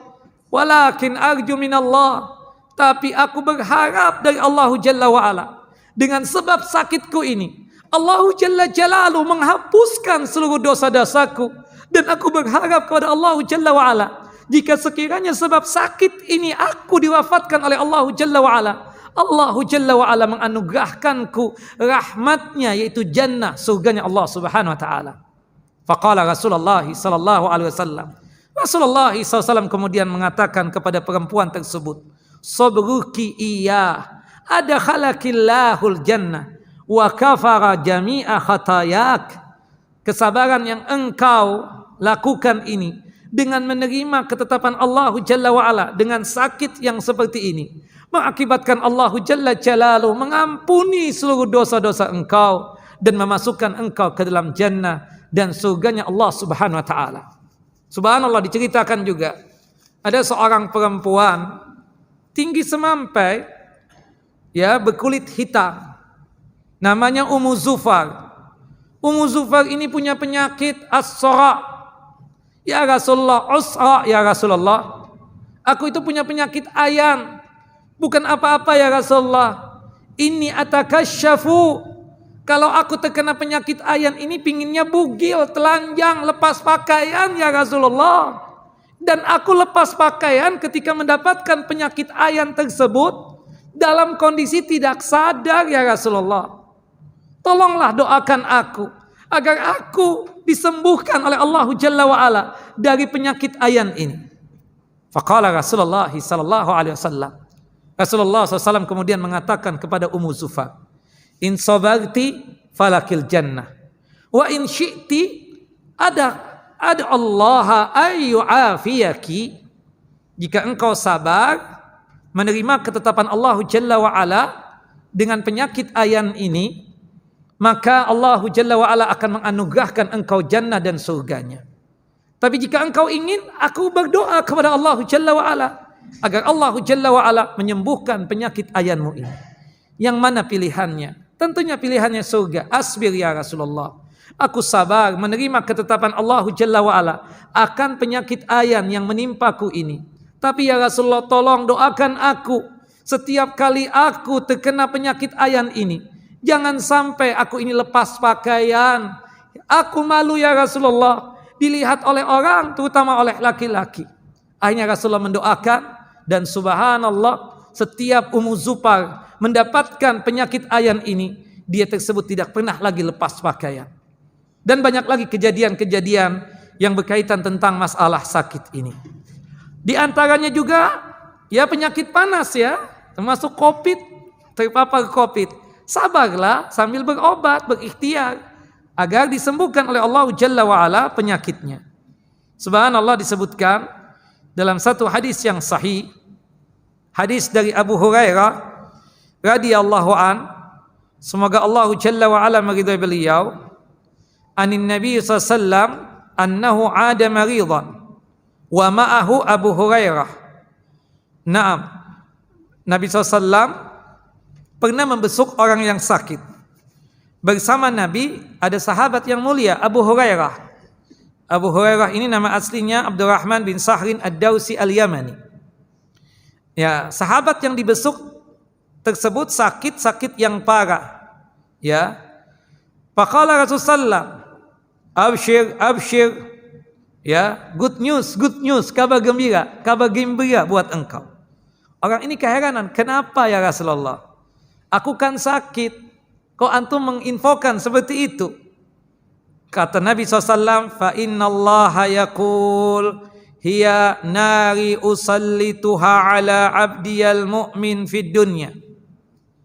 Walakin arju minallah, tapi aku berharap dari Allah Jalla wa'ala. Dengan sebab sakitku ini, Allah Jalla Jalalu menghapuskan seluruh dosa-dosaku. Dan aku berharap kepada Allah Jalla wa'ala, jika sekiranya sebab sakit ini aku diwafatkan oleh Allah Jalla wa'ala, Allah Jalla wa'ala menganugerahkanku rahmatnya, yaitu jannah, surganya Allah Subhanahu wa ta'ala. Faqala Rasulullah sallallahu alaihi wasallam, Rasulullah SAW kemudian mengatakan kepada perempuan tersebut, sabruki iya adkhalakillahul jannah wa kafara jami'a khatayak. Kesabaran yang engkau lakukan ini dengan menerima ketetapan Allah Jalla wa'ala dengan sakit yang seperti ini, mengakibatkan Allah Jalla Jalaluhu mengampuni seluruh dosa-dosa engkau dan memasukkan engkau ke dalam jannah dan surganya Allah Subhanahu wa ta'ala. Subhanallah, diceritakan juga ada seorang perempuan tinggi semampai, ya, berkulit hitam, namanya Ummu Zufar. Ummu Zufar ini punya penyakit as-sara. Ya Rasulullah, usra ya Rasulullah, aku itu punya penyakit ayan. Bukan apa-apa ya Rasulullah, ini atakasyafu. Kalau aku terkena penyakit ayan ini pinginnya bugil, telanjang, lepas pakaian ya Rasulullah. Dan aku lepas pakaian ketika mendapatkan penyakit ayan tersebut dalam kondisi tidak sadar ya Rasulullah. Tolonglah doakan aku agar aku disembuhkan oleh Allah Jalla wa'ala dari penyakit ayan ini. Faqala Rasulullah sallallahu alaihi wasallam, Rasulullah SAW kemudian mengatakan kepada Ummu Zufar, in sabarti falakil jannah wa in syi'ti ada Allah ayyu'afiyaki. Jika engkau sabar menerima ketetapan Allah Jalla wa'ala dengan penyakit ayan ini, maka Allah Jalla wa'ala akan menganugerahkan engkau jannah dan surganya. Tapi jika engkau ingin, aku berdoa kepada Allah Jalla wa'ala agar Allah Jalla wa'ala menyembuhkan penyakit ayanmu ini. Yang mana pilihannya? Tentunya pilihannya surga. Asbir ya Rasulullah, aku sabar menerima ketetapan Allah Jalla wa'ala akan penyakit ayan yang menimpaku ini. Tapi ya Rasulullah, tolong doakan aku setiap kali aku terkena penyakit ayan ini, jangan sampai aku ini lepas pakaian. Aku malu ya Rasulullah dilihat oleh orang, terutama oleh laki-laki. Akhirnya Rasulullah mendoakan, dan subhanallah, setiap Ummu Zufar mendapatkan penyakit ayan ini, dia tersebut tidak pernah lagi lepas pakaian. Dan banyak lagi kejadian-kejadian yang berkaitan tentang masalah sakit ini. Di antaranya juga ya penyakit panas ya, termasuk COVID, terpapar COVID. Sabarlah sambil berobat, berikhtiar agar disembuhkan oleh Allah Jalla wa'ala penyakitnya. Subhanallah, disebutkan dalam satu hadis yang sahih, hadis dari Abu Hurairah radhiyallahu an, semoga Allah Jalla wa'ala meridai beliau, anin Nabi SAW annahu ada maridan wa ma'ahu Abu Hurairah. Naam, Nabi SAW pernah membesuk orang yang sakit. Bersama Nabi ada sahabat yang mulia, Abu Hurairah. Abu Hurairah ini nama aslinya Abdurrahman bin Sahrin Ad-Dawsi Al-Yamani. Ya, sahabat yang dibesuk tersebut sakit yang parah. Ya. Faqala Rasulullah, abshir. Ya, good news, kabar gembira buat engkau. Orang ini keheranan, kenapa ya Rasulullah? Aku kan sakit, kok antum menginfokan seperti itu? Kata Nabi SAW, fa innallaha yaqul hiya nari usallituha ala abdiyal mu'min fid dunya.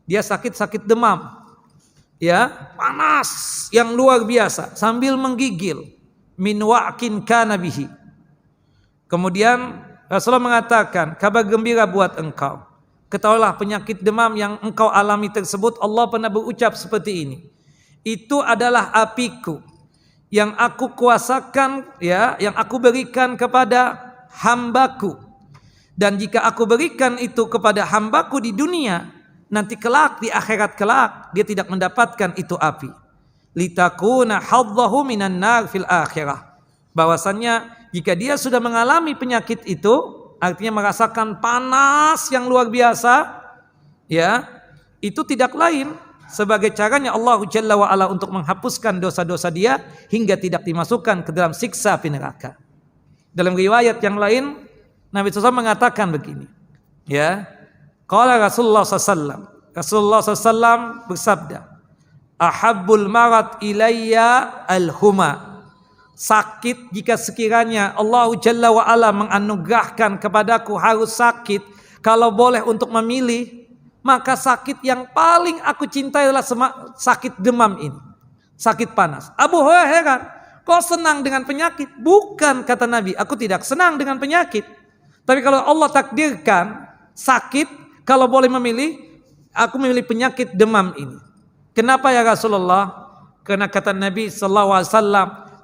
Dia sakit demam, ya, panas yang luar biasa sambil menggigil, min wa'kin kana bihi. Kemudian Rasulullah mengatakan, kabar gembira buat engkau. Ketahuilah penyakit demam yang engkau alami tersebut, Allah pernah berucap seperti ini. Itu adalah apiku yang aku kuasakan, ya, yang aku berikan kepada hambaku. Dan jika aku berikan itu kepada hambaku di dunia, nanti kelak di akhirat kelak dia tidak mendapatkan itu api. Litakuna haddahu minan nar fil akhirah. Bahwasannya jika dia sudah mengalami penyakit itu, artinya merasakan panas yang luar biasa, ya, itu tidak lain sebagai caranya Allah Jalla wa Ala untuk menghapuskan dosa-dosa dia hingga tidak dimasukkan ke dalam siksa api neraka. Dalam riwayat yang lain Nabi SAW mengatakan begini, ya, qala Rasulullah SAW bersabda, ahabbul marat ilayya al-huma. Sakit, jika sekiranya Allah Jalla wa Ala menganugerahkan kepadaku harus sakit, kalau boleh untuk memilih, maka sakit yang paling aku cintai adalah sakit demam ini, sakit panas. Abu Hurairah heran, kau senang dengan penyakit? Bukan, kata Nabi, aku tidak senang dengan penyakit. Tapi kalau Allah takdirkan sakit, kalau boleh memilih, aku memilih penyakit demam ini. Kenapa ya Rasulullah? Karena kata Nabi SAW,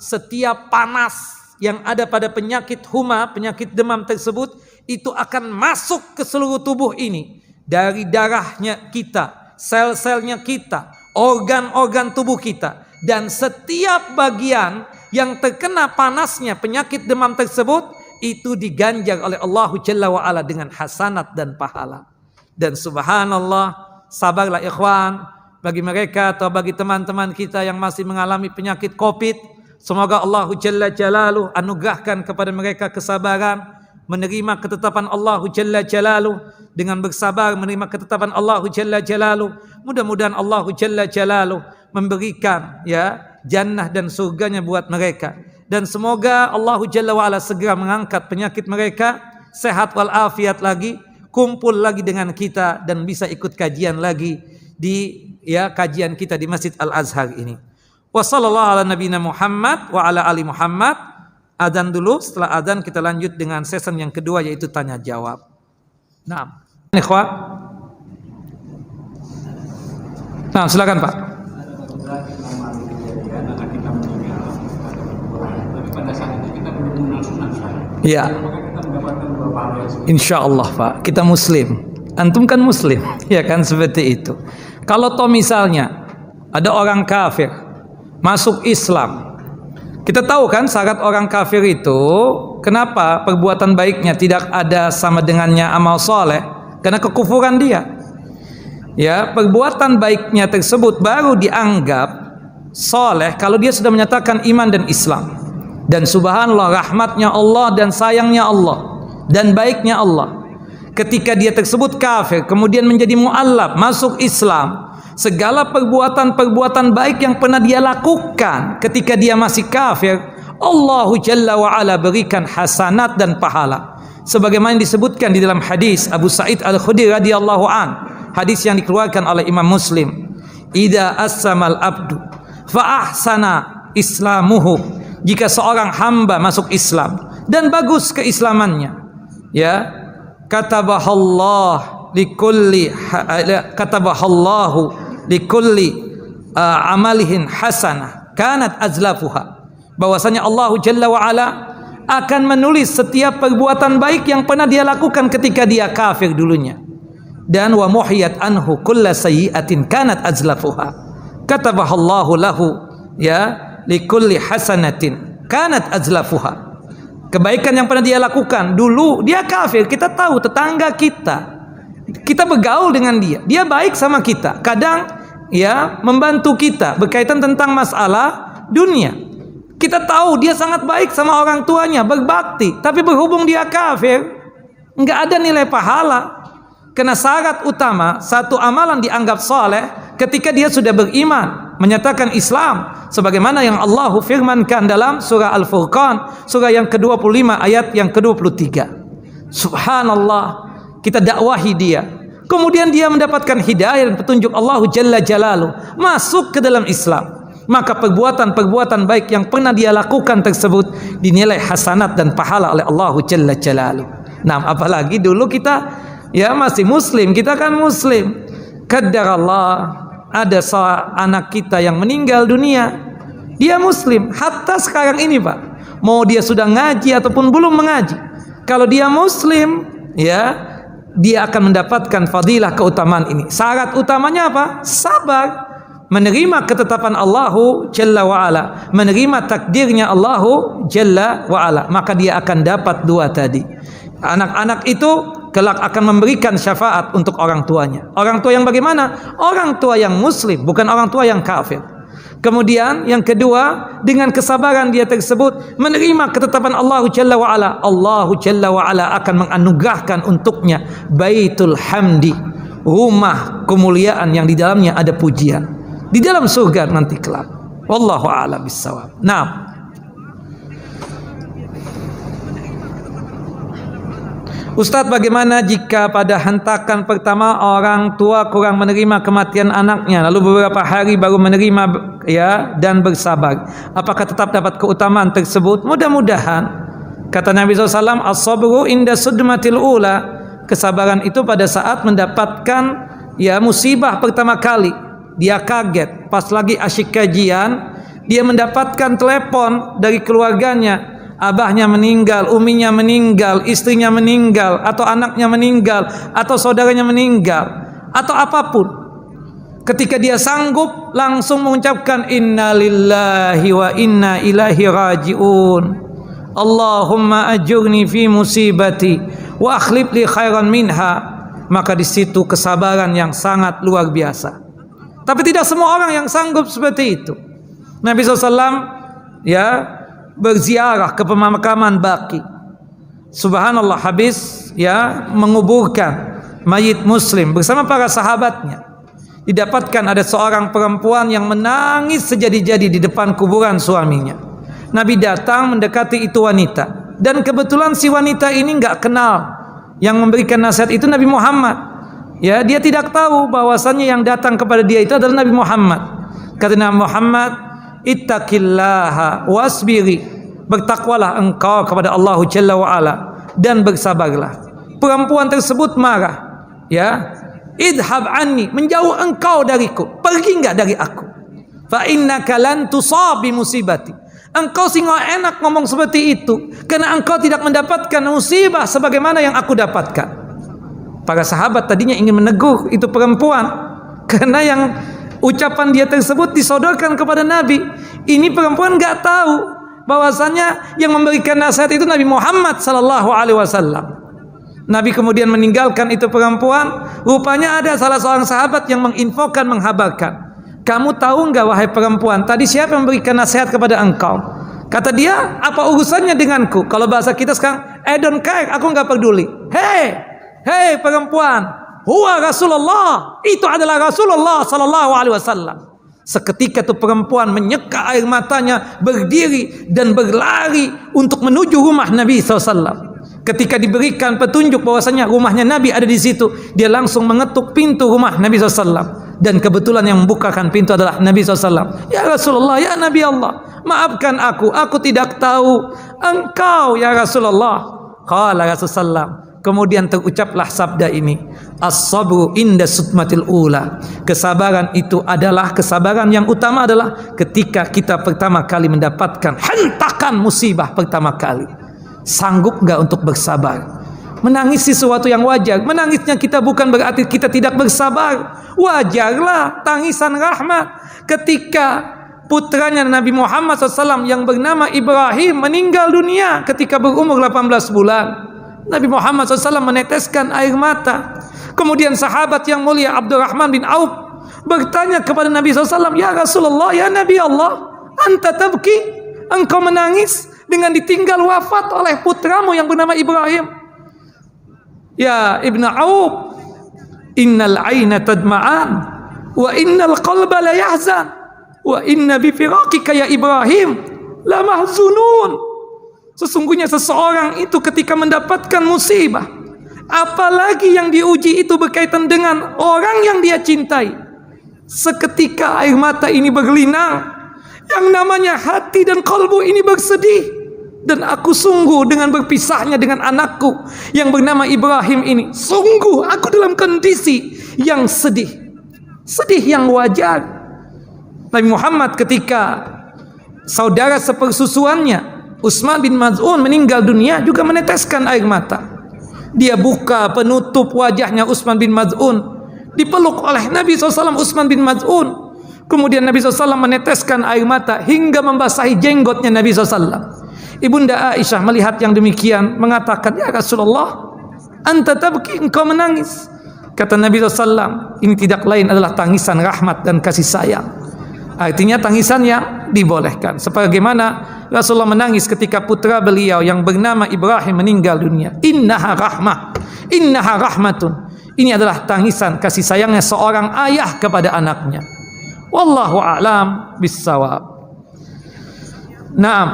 setiap panas yang ada pada penyakit huma, penyakit demam tersebut, itu akan masuk ke seluruh tubuh ini. Dari darahnya kita, sel-selnya kita, organ-organ tubuh kita. Dan setiap bagian yang terkena panasnya penyakit demam tersebut, itu diganjar oleh Allah Jalla wa Ala dengan hasanat dan pahala. Dan subhanallah, sabarlah ikhwan, bagi mereka atau bagi teman-teman kita yang masih mengalami penyakit COVID, semoga Allah Jalla Jalaluh anugerahkan kepada mereka kesabaran, menerima ketetapan Allah Jalla Jalaluh, dengan bersabar menerima ketetapan Allah Jalla Jalaluh. Mudah-mudahan Allah Jalla Jalaluh memberikan, ya, jannah dan surganya buat mereka. Dan semoga Allah Jalla wa'ala segera mengangkat penyakit mereka, sehat walafiat lagi, kumpul lagi dengan kita dan bisa ikut kajian lagi di, ya, kajian kita di Masjid Al-Azhar ini. Wa sallallahu ala nabiyina Muhammad wa ala ali Muhammad. Adzan dulu, setelah adzan kita lanjut dengan season yang kedua, yaitu tanya jawab. Nah, ikhwan. Nah, silakan Pak. Ya, insya Allah Pak, kita Muslim. Antum kan Muslim, ya kan, seperti itu. Kalau toh misalnya ada orang kafir masuk Islam, kita tahu kan syarat orang kafir itu, kenapa perbuatan baiknya tidak ada sama dengannya amal soleh? Karena kekufuran dia. Ya, perbuatan baiknya tersebut baru dianggap soleh kalau dia sudah menyatakan iman dan Islam. Dan subhanallah, rahmatnya Allah dan sayangnya Allah dan baiknya Allah, ketika dia tersebut kafir kemudian menjadi mu'allaf, masuk Islam, segala perbuatan-perbuatan baik yang pernah dia lakukan ketika dia masih kafir, Allah Jalla wa'ala berikan hasanat dan pahala. Sebagaimana disebutkan di dalam hadis Abu Sa'id Al-Khudri radhiyallahu an, hadis yang dikeluarkan oleh Imam Muslim, idza assamal abdu fa ahsana islamuhu, jika seorang hamba masuk Islam dan bagus keislamannya, ya, katabahallahu likulli amalihin hasanah kanat azlafuha, bahwasanya Allah Jalla wa Ala akan menulis setiap perbuatan baik yang pernah dia lakukan ketika dia kafir dulunya, dan wa muhiyat anhu kulla sayyi'atin kanat azlafuha katabahallahu lahu, ya, likulli hasanatin kanat azlafuha. Kebaikan yang pernah dia lakukan dulu, dia kafir, kita tahu tetangga kita bergaul dengan dia baik sama kita, kadang, ya, membantu kita berkaitan tentang masalah dunia. Kita tahu dia sangat baik sama orang tuanya, berbakti, tapi berhubung dia kafir, enggak ada nilai pahala. Karena syarat utama satu amalan dianggap soleh ketika dia sudah beriman, menyatakan Islam, sebagaimana yang Allah firmankan dalam surah Al-Furqan, surah yang ke-25 ayat yang ke-23. Subhanallah, kita dakwahi dia, kemudian dia mendapatkan hidayah dan petunjuk Allah Jalla Jalaluh, masuk ke dalam Islam, maka perbuatan-perbuatan baik yang pernah dia lakukan tersebut dinilai hasanat dan pahala oleh Allah Jalla Jalaluh. Nah, apalagi dulu kita, ya, masih Muslim, kita kan Muslim, qadarallah ada anak kita yang meninggal dunia, dia Muslim, hatta sekarang ini Pak, mau dia sudah ngaji ataupun belum mengaji, kalau dia Muslim, ya, dia akan mendapatkan fadilah keutamaan ini. Syarat utamanya apa? Sabar, menerima ketetapan Allahu Jalla wa'ala, menerima takdirnya Allahu Jalla wa'ala, maka dia akan dapat dua tadi. Anak-anak itu kelak akan memberikan syafaat untuk orang tuanya. Orang tua yang bagaimana? Orang tua yang muslim, bukan orang tua yang kafir. Kemudian yang kedua, dengan kesabaran dia tersebut menerima ketetapan Allah Jalla wa'ala. Allah Jalla wa'ala akan menganugerahkan untuknya Baitul Hamdi, rumah kemuliaan yang di dalamnya ada pujian di dalam surga nanti kelak. Wallahu a'lam bissawab. Nah, Ustadz, bagaimana jika pada hentakan pertama orang tua kurang menerima kematian anaknya, lalu beberapa hari baru menerima ya dan bersabar? Apakah tetap dapat keutamaan tersebut? Mudah-mudahan. Kata Nabi SAW, as-sabru inda sudmatil ula. Kesabaran itu pada saat mendapatkan ya musibah pertama kali. Dia kaget, pas lagi asyik kajian, dia mendapatkan telepon dari keluarganya. Abahnya meninggal, uminya meninggal, istrinya meninggal, atau anaknya meninggal, atau saudaranya meninggal, atau apapun. Ketika dia sanggup langsung mengucapkan inna lillahi wa inna ilaihi raji'un. Allahumma ajurni fi musibati wa akhlif li khairan minha. Maka di situ kesabaran yang sangat luar biasa. Tapi tidak semua orang yang sanggup seperti itu. Nabi SAW ya berziarah ke pemakaman Baqi. Subhanallah, habis ya menguburkan mayit muslim bersama para sahabatnya, didapatkan ada seorang perempuan yang menangis sejadi-jadi di depan kuburan suaminya. Nabi datang mendekati itu wanita, dan kebetulan si wanita ini nggak kenal yang memberikan nasihat itu Nabi Muhammad. Ya, dia tidak tahu bahwasannya yang datang kepada dia itu adalah Nabi Muhammad. Kata Nabi Muhammad, ittaqillaha wasbiri, bertakwalah engkau kepada Allah Jalla wa'ala dan bersabarlah. Perempuan tersebut marah, ya, idhab anni, menjauh engkau dariku, pergi enggak dari aku. Fa innaka lan tusab bi musibati, engkau singgah enak ngomong seperti itu karena engkau tidak mendapatkan musibah sebagaimana yang aku dapatkan. Para sahabat tadinya ingin menegur itu perempuan karena yang ucapan dia tersebut disodorkan kepada Nabi. Ini perempuan nggak tahu bahwasanya yang memberikan nasihat itu Nabi Muhammad sallallahu alaihi wasallam. Nabi kemudian meninggalkan itu perempuan. Rupanya ada salah seorang sahabat yang menginfokan, menghabarkan, kamu tahu nggak wahai perempuan, tadi siapa yang memberikan nasihat kepada engkau? Kata dia, apa urusannya denganku? Kalau bahasa kita sekarang, I don't care, aku nggak peduli. Hei perempuan, huwa Rasulullah, itu adalah Rasulullah sallallahu alaihi wasallam. Seketika itu perempuan menyeka air matanya, berdiri dan berlari untuk menuju rumah Nabi SAW. Ketika diberikan petunjuk bahwasanya rumahnya Nabi ada di situ, dia langsung mengetuk pintu rumah Nabi SAW. Dan kebetulan yang membukakan pintu adalah Nabi SAW. Ya Rasulullah, ya Nabi Allah, maafkan aku tidak tahu engkau ya Rasulullah. Qala Rasulullah, kemudian terucaplah sabda ini, as-sabru inda sutmatil ula. Kesabaran itu adalah, kesabaran yang utama adalah ketika kita pertama kali mendapatkan hentakan musibah pertama kali. Sanggup enggak untuk bersabar? Menangis sesuatu yang wajar. Menangisnya kita bukan berarti kita tidak bersabar. Wajarlah tangisan rahmat ketika putranya Nabi Muhammad SAW yang bernama Ibrahim meninggal dunia ketika berumur 18 bulan. Nabi Muhammad SAW meneteskan air mata. Kemudian sahabat yang mulia Abdurrahman bin Auf bertanya kepada Nabi SAW, ya Rasulullah, ya Nabi Allah, anta tabki, engkau menangis dengan ditinggal wafat oleh putramu yang bernama Ibrahim. Ya Ibn Auf, innal aina tadma'an wa innal qalba la yahzan wa inna bi firaqika ya Ibrahim la mahzunun. Sesungguhnya seseorang itu ketika mendapatkan musibah, apalagi yang diuji itu berkaitan dengan orang yang dia cintai, seketika air mata ini berlinang, yang namanya hati dan kalbu ini bersedih. Dan aku sungguh dengan berpisahnya dengan anakku yang bernama Ibrahim ini, sungguh aku dalam kondisi yang sedih, sedih yang wajar. Nabi Muhammad ketika saudara sepersusuannya Utsman bin Maz'un meninggal dunia juga meneteskan air mata. Dia buka penutup wajahnya Utsman bin Maz'un, dipeluk oleh Nabi SAW Utsman bin Maz'un. Kemudian Nabi SAW meneteskan air mata hingga membasahi jenggotnya Nabi SAW. Ibunda Aisyah melihat yang demikian mengatakan, ya Rasulullah, anta tabki, engkau menangis. Kata Nabi SAW, ini tidak lain adalah tangisan rahmat dan kasih sayang. Artinya tangisan yang dibolehkan. Sebagaimana Rasulullah menangis ketika putra beliau yang bernama Ibrahim meninggal dunia. Innaha rahmah, innaha rahmatun. Ini adalah tangisan kasih sayangnya seorang ayah kepada anaknya. Wallahu a'lam bissawab. Naam.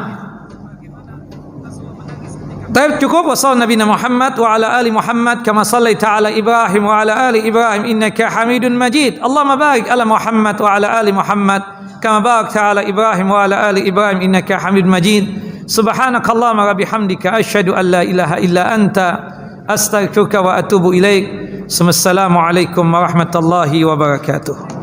Baik, cukup. Wassallallahu Nabi Muhammad wa ala ali Muhammad kama sallaita ala Ibrahim wa ala ali Ibrahim innaka Hamidun Majid. Allahumma barik ala Muhammad wa ala ali Muhammad kama barakta ala Ibrahim wa ala ali Ibrahim innaka Hamidun Majid. Subhanakallahumma wa bihamdika asyhadu an la ilaha illa anta astaghfiruka wa atubu ilaik. Assalamualaikum warahmatullahi wabarakatuh.